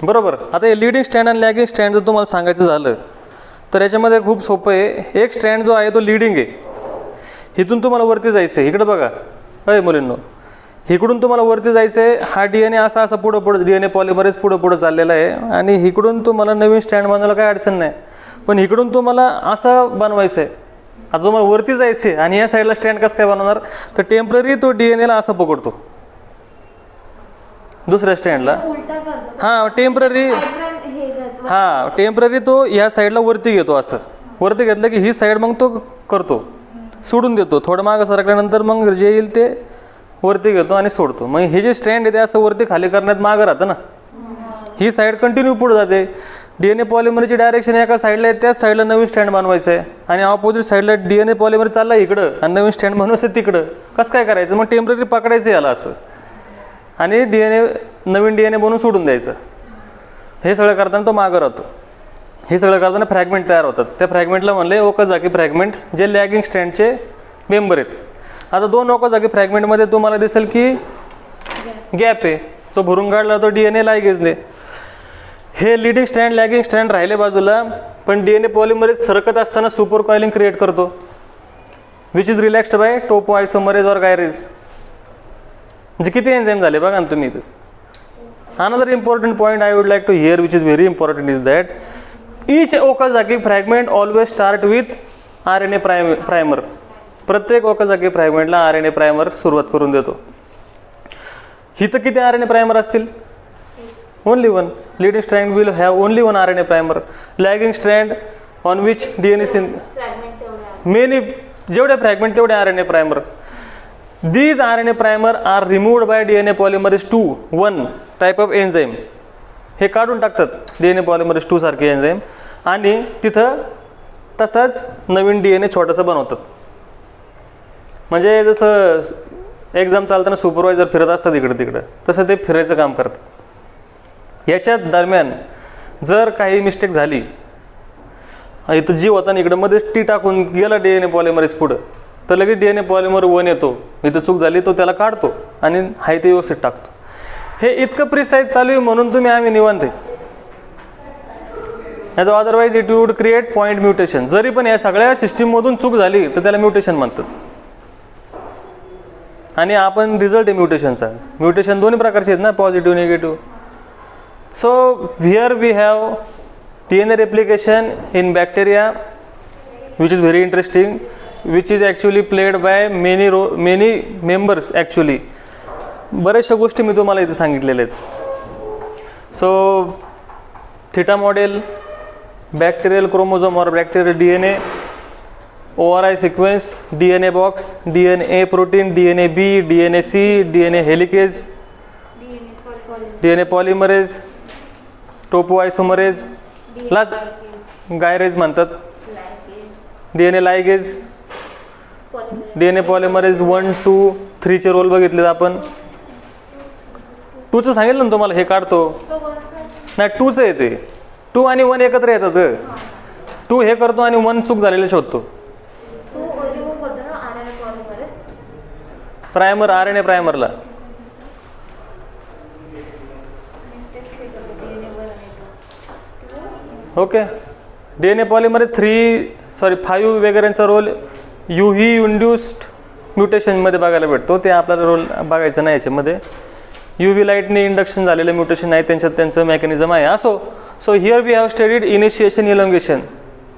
बरोबर. आता हे लीडिंग स्टँड आणि लॅगिंग स्टँड जर तुम्हाला सांगायचं झालं तर याच्यामध्ये खूप सोपं आहे. एक स्टँड जो आहे तो लीडिंग आहे, इथून तुम्हाला वरती जायचं आहे. इकडे बघा अय मुलींनो, इकडून तुम्हाला वरती जायचं आहे. हा DNA असा असा पुढं पुढं DNA पॉलिमरेज पुढं पुढं चाललेला आहे, आणि इकडून तुम्हाला नवीन स्टँड बनवायला काही अडचण नाही. पण इकडून तुम्हाला असं बनवायचं आहे. आता तुम्हाला वरती जायचं आहे आणि या साईडला स्टँड कसं काय बनवणार, तर टेम्पररी तो DNA असं पकडतो दुसऱ्या स्टँडला. हां, टेम्पररी, हां टेम्पररी तो या साईडला वरती घेतो. असं वरती घेतलं की ही साईड मग तो करतो, सोडून देतो. थोडं मागं सरकल्यानंतर मग जे येईल ते वरती घेतो आणि सोडतो. मग हे जे स्टँड आहे ते असं वरती खाली करण्यात मागं राहतं ना, ही साईड कंटिन्यू पुढे जाते. DNA पॉलिमरची डायरेक्शन एका साईडला आहे, त्याच साईडला नवीन स्टँड बनवायचं आहे, आणि ऑपोजिट साईडला DNA पॉलिमर चालला इकडं आणि नवीन स्टँड बनवायचं तिकडं. कसं काय करायचं, मग टेम्पररी पकडायचं याला असं, आणि नवीन DNA बनवून सोडून द्यायचं. हे सगळं करताना तो मागं राहतो. हे सगळं करताना फ्रॅगमेंट तयार होतात. त्या फ्रॅगमेंटला म्हणले ओकाझाकी फ्रॅगमेंट, जे लॅगिंग स्टँडचे मेंबर आहेत. आता दोन ओकाझाकी फ्रॅगमेंटमध्ये तुम्हाला दिसेल की गॅप आहे, जो भरून काढला तो DNA लायगेजने. हे लीडिंग स्टँड लॅगिंग स्टँड राहिले बाजूला, पण DNA पॉलिमरेज सरकत असताना सुपर कॉइलिंग क्रिएट करतो, विच इज रिलॅक्स्ड बाय टोपोआयसोमरेज और गायरेज. म्हणजे किती एन्झाईम झाले बघा ना तुम्ही इथेच. Another important point I would like to hear, which is very important, is that each Okazaki fragment always start with RNA primer. प्रत्येक Okazaki fragmentला RNA primer सुरुवात करून देतो. इथं किती RNA primer असतील, only one. Leading strand will have only one RNA primer. Lagging strand on which DNA many, जेवढे fragment तेवढे RNA primer. These RNA primer are removed by DNA polymerase II, one type of enzyme. हे काढून टाकतात DNA polymerase II सारखे enzyme, आणि तिथं तसाच नवीन DNA छोटासा बनवतात. म्हणजे जसं एक्झाम चालताना सुपरवायझर फिरत असतात इकडं तिकडं, तसं ते फिरायचं काम करतात. याच्या दरम्यान जर काही मिस्टेक झाली, इथं जीव होता इकडं मध्येच टी टाकून गेला DNA पॉलिमरेज पुढं, तर लगेच DNA पॉलिमर 1 येतो. इथं चूक झाली तो त्याला काढतो आणि हाय ते व्यवस्थित टाकतो. हे इतकं प्रिसाईज चालू आहे म्हणून आम्ही निवांत आहे. नाही तर otherwise it would create point mutation. जरी पण या सगळ्या सिस्टीममधून चूक झाली तर त्याला म्युटेशन म्हणतात, आणि आपण रिझल्ट आहे म्युटेशनचा. म्युटेशन दोन्ही प्रकारचे आहेत ना, positive negative. So here we have DNA replication in bacteria, which is very interesting, which is actually played by many members actually. बऱ्याचशा गोष्टी मी तुम्हाला इथे सांगितलेल्या आहेत. So theta model, bacterial chromosome or bacterial DNA, ORI sequence, DNA box, DNA protein, DNA B, DNA C, DNA helicase, DNA polymerase, topoisomerase, gyrase म्हणतात, DNA ligase, DNA polymerase 1, 2, 3 चे role बघितले आपण. 2चं सांगितलं ना तुम्हाला, हे काढतो नाही 2चं येते. 2 आणि 1 एकत्र येतात. 2 हे करतो आणि 1 चूक झालेलं शोधतो. प्रायमर RNA प्रायमरला ओके. DNA पॉलिमरेज 5 वगैरेंचा रोल UV इंड्युस्ड म्युटेशनमध्ये बघायला भेटतो. ते आपल्याला रोल बघायचं नाही याच्यामध्ये. UV लाईटने इंडक्शन झालेलं म्युटेशन आहे, त्यांचं मेकॅनिझम आहे. असो, so here we have studied initiation elongation.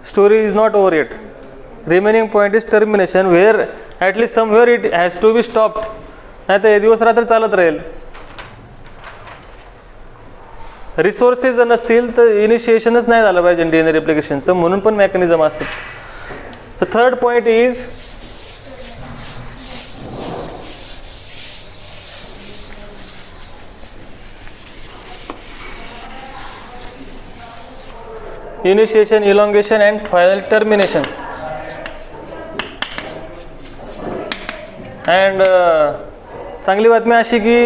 Story is not over yet. Remaining point is termination, where at least somewhere it has to be stopped. नाही तर हे दिवस रात्र चालत राहील. रिसोर्सेस जर नसतील तर इनिशिएशनच नाही झालं पाहिजे DNA रेप्लिकेशनचं, म्हणून पण मेकॅनिझम असते. So third point is initiation, elongation and final termination. And चांगली बातमी अशी की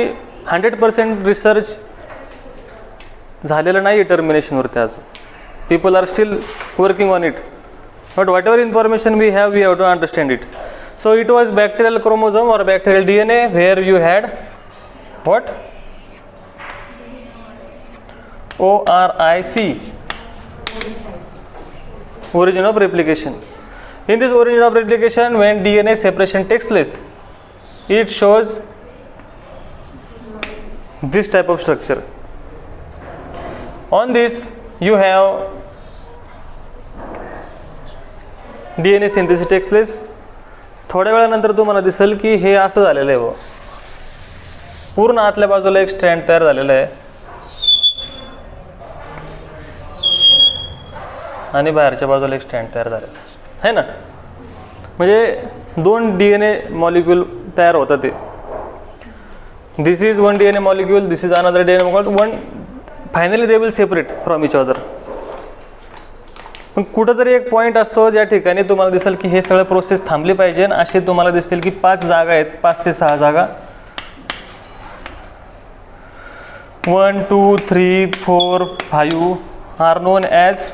100% रिसर्च झालेलं नाही आहे टर्मिनेशनवरती अजून. People are still working on it, but whatever information we have to understand it. So it was bacterial chromosome or bacterial DNA where you had what ORIC, origin of replication. In this origin of replication, when DNA separation takes place, it shows this type of structure. On this you have DNA synthesis takes place. थोड्या वेळानंतर तुम्हाला दिसेल की हे असं झालेलं आहे. पूर्ण आतल्या बाजूला एक स्ट्रँड तयार झालेला आहे आणि बाहेरच्या बाजूला एक स्टँड तयार झालेला आहे ना. म्हणजे 2 DNA मॉलिक्यूल तयार होतात. ते this is 1 DNA molecule, this is another DNA molecule. Finally they will separate from each other. पण कुठंतरी एक पॉईंट असतो ज्या ठिकाणी तुम्हाला दिसेल की हे सगळं प्रोसेस थांबली पाहिजे. असे तुम्हाला दिसतील की 5 जागा आहेत, 5 ते 6 जागा. 1, 2, 3, 4, 5 are known as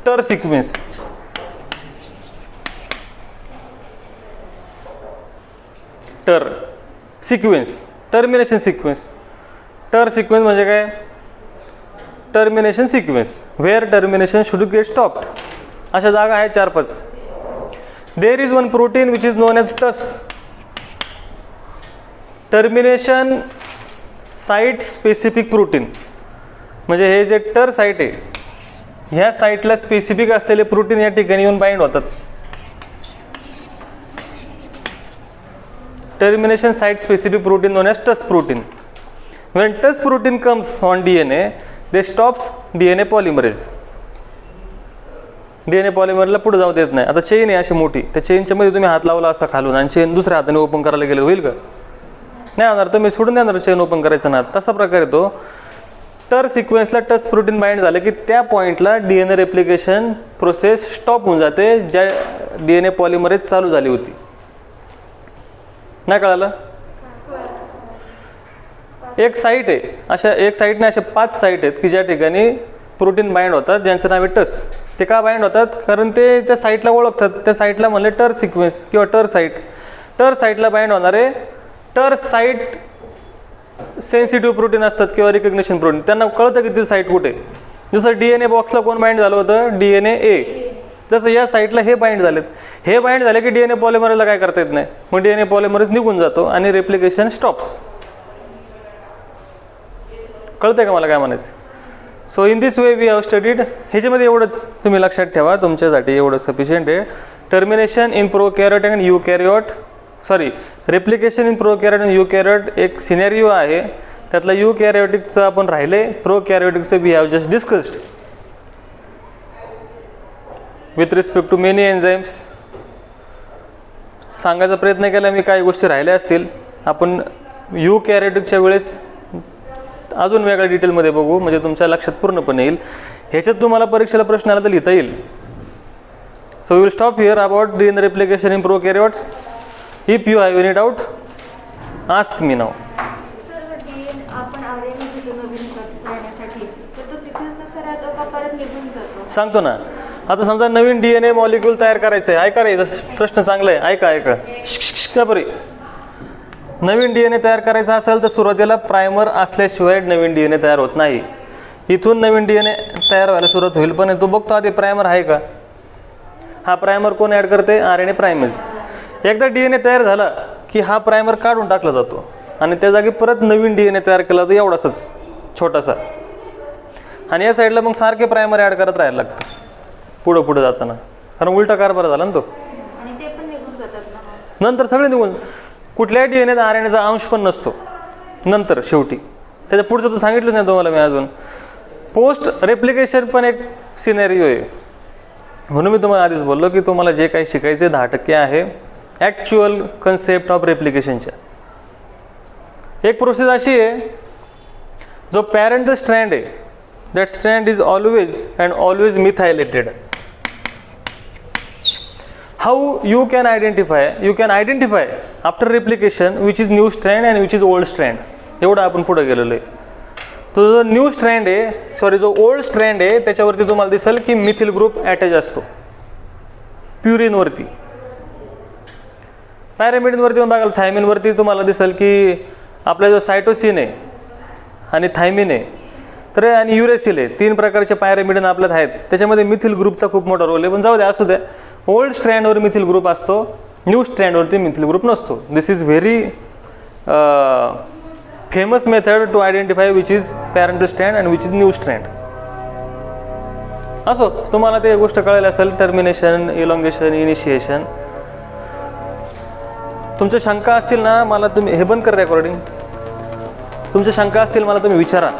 ter sequence. Ter sequence, termination sequence. Ter sequence म्हणजे काय? Termination sequence, where termination should get stopped. अशा जागा आहेत 4-5. There is one protein which is known as Tus, termination site specific protein. म्हणजे हे जे टर site आहे, ह्या साईटला स्पेसिफिक असलेले प्रोटीन या ठिकाणी येऊन बाइंड होतात. Termination site specific protein known as Tus protein. When TUS protein comes on DNA, they stops DNA polymerase. DNA पॉलिमरला पुढे जाऊ देत नाही. आता चेन आहे अशी मोठी, त्या चेनच्या मध्ये तुम्ही हात लावला असा खालून आणि चेन दुसऱ्या हाताने ओपन करायला गेलं होईल का? नाही होणार. तुम्ही सोडून देणार चेन ओपन करायचं ना. तसा प्रकारे तो टर सिक्वेन्सला टस प्रोटीन बाइंड झालं की त्या पॉईंटला DNA रेप्लिकेशन प्रोसेस स्टॉप होऊन जाते, ज्या DNA पॉलिमरेज चालू झाली होती. नाही कळालं? एक साईट आहे, अशा एक साईटने अशा 5 साईट आहेत की ज्या ठिकाणी प्रोटीन बाइंड होतात, ज्यांचं नाव आहे टस. ते का बाइंड होतात? कारण ते त्या साईटला ओळखतात. त्या साईटला म्हणले टर सिक्वेन्स किंवा टर साईट. टर साईटला बाइंड होणारे टर साईट सेन्सिटिव्ह प्रोटीन असतात किंवा रिकग्निशन प्रोटीन. त्यांना कळतं की ती साईट कुठे. जसं DNA बॉक्सला कोण बाइंड झालं होतं? DNA A. जसं या साईटला हे बाइंड झालेत. हे बाइंड झाले की DNA पॉलिमरेजला काय करता येत नाही, मग DNA पॉलिमरेज निघून जातो आणि रेप्लिकेशन स्टॉप्स. कळतंय का मला काय म्हणायचं? So in this way we have studied. ह्याच्यामध्ये एवढंच तुम्ही लक्षात ठेवा, तुमच्यासाठी एवढं सफिशियंट आहे. Termination in prokaryote and eukaryote, replication in prokaryote and eukaryote एक सिनेरिओ आहे. त्यातला युकॅरियोटिकचं आपण राहिले, प्रोकॅरियोटिकचं we have just discussed with respect to many enzymes. सांगायचा प्रयत्न केला मी, काही गोष्टी राहिल्या असतील. आपण युकॅरियोटिकच्या वेळेस अजून वेगळ्या डिटेलमध्ये बघू, म्हणजे तुमच्या लक्षात पूर्णपणे येईल. ह्याच्यात तुम्हाला परीक्षेला प्रश्न आला तर लिहिता येईल. So we will stop here about DNA replication in prokaryotes. If you have any doubt ask me now. Sir, आपण RNA घेतो नवीन करण्यासाठी, तर तो तिथेच तसा राहतो का परत निघून जातो? सांगतो ना. आता समजा नवीन DNA मॉलिक्यूल तयार करायचं आहे, ऐका रे, प्रश्न चांगला आहे, ऐका ऐका का बरे. नवीन DNA तयार करायचा असेल तर सुरुवातीला प्रायमर असल्याशिवाय नवीन DNA तयार होत नाही. इथून नवीन DNA तयार व्हायला सुरुवात होईल, पण तो बघतो आधी प्रायमर आहे का. हा प्रायमर कोण ॲड करते? RNA प्रायमेज. एकदा DNA तयार झाला की हा प्रायमर काढून टाकला जातो आणि त्या जागी परत नवीन DNA तयार केला जातो, एवढासाच छोटासा. आणि या साईडला मग सारखे प्रायमर ॲड करत राहायला लागतं पुढं पुढं जाताना, कारण उलटा कारभार झाला ना तो. आणि ते पण निघून जातात ना नंतर सगळे निघून. कुठल्याही DNA RNAचा अंश पण नसतो नंतर शेवटी. त्याच्या पुढचं तर सांगितलंच नाही तुम्हाला मी अजून. पोस्ट रेप्लिकेशन पण एक सिनेरिओ आहे. म्हणून मी तुम्हाला आधीच बोललो की तुम्हाला जे काही शिकायचे 10% आहे ॲक्च्युअल कन्सेप्ट ऑफ रेप्लिकेशनच्या. एक प्रोसेस अशी आहे, जो पॅरेंटल स्ट्रँड आहे, that strand is always and always methylated. How you can identify after replication which is new strand and which is old strand. एवढं आपण पुढे गेलेलो आहे. तो जो न्यू स्ट्रँड आहे, जो ओल्ड स्ट्रँड आहे, त्याच्यावरती तुम्हाला दिसेल की मिथिल ग्रुप अटॅच असतो प्युरिनवरती. पॅरामिडिनवरती पण बघाल, थायमिनवरती तुम्हाला दिसेल की आपला जो सायटोसिन आहे आणि थायमिन आहे, तर आणि युरेसिल आहे, 3 प्रकारचे पॅरामिडिन आपल्यात आहेत. त्याच्यामध्ये मिथिल ग्रुपचा खूप मोठा रोल आहे. पण जाऊ द्या, असू द्या. ओल्ड स्ट्रँडवर मिथिल ग्रुप असतो, न्यू स्ट्रँडवरती मिथिल ग्रुप नसतो. This is very famous method to identify which is parental strand and which is new strand. असो, तुम्हाला ते गोष्ट कळायला असेल, टर्मिनेशन, इलॉंगेशन, इनिशिएशन. तुमच्या शंका असतील ना, मला तुम्ही हे बंद कर रेकॉर्डिंग. तुमच्या शंका असतील मला तुम्ही विचारा.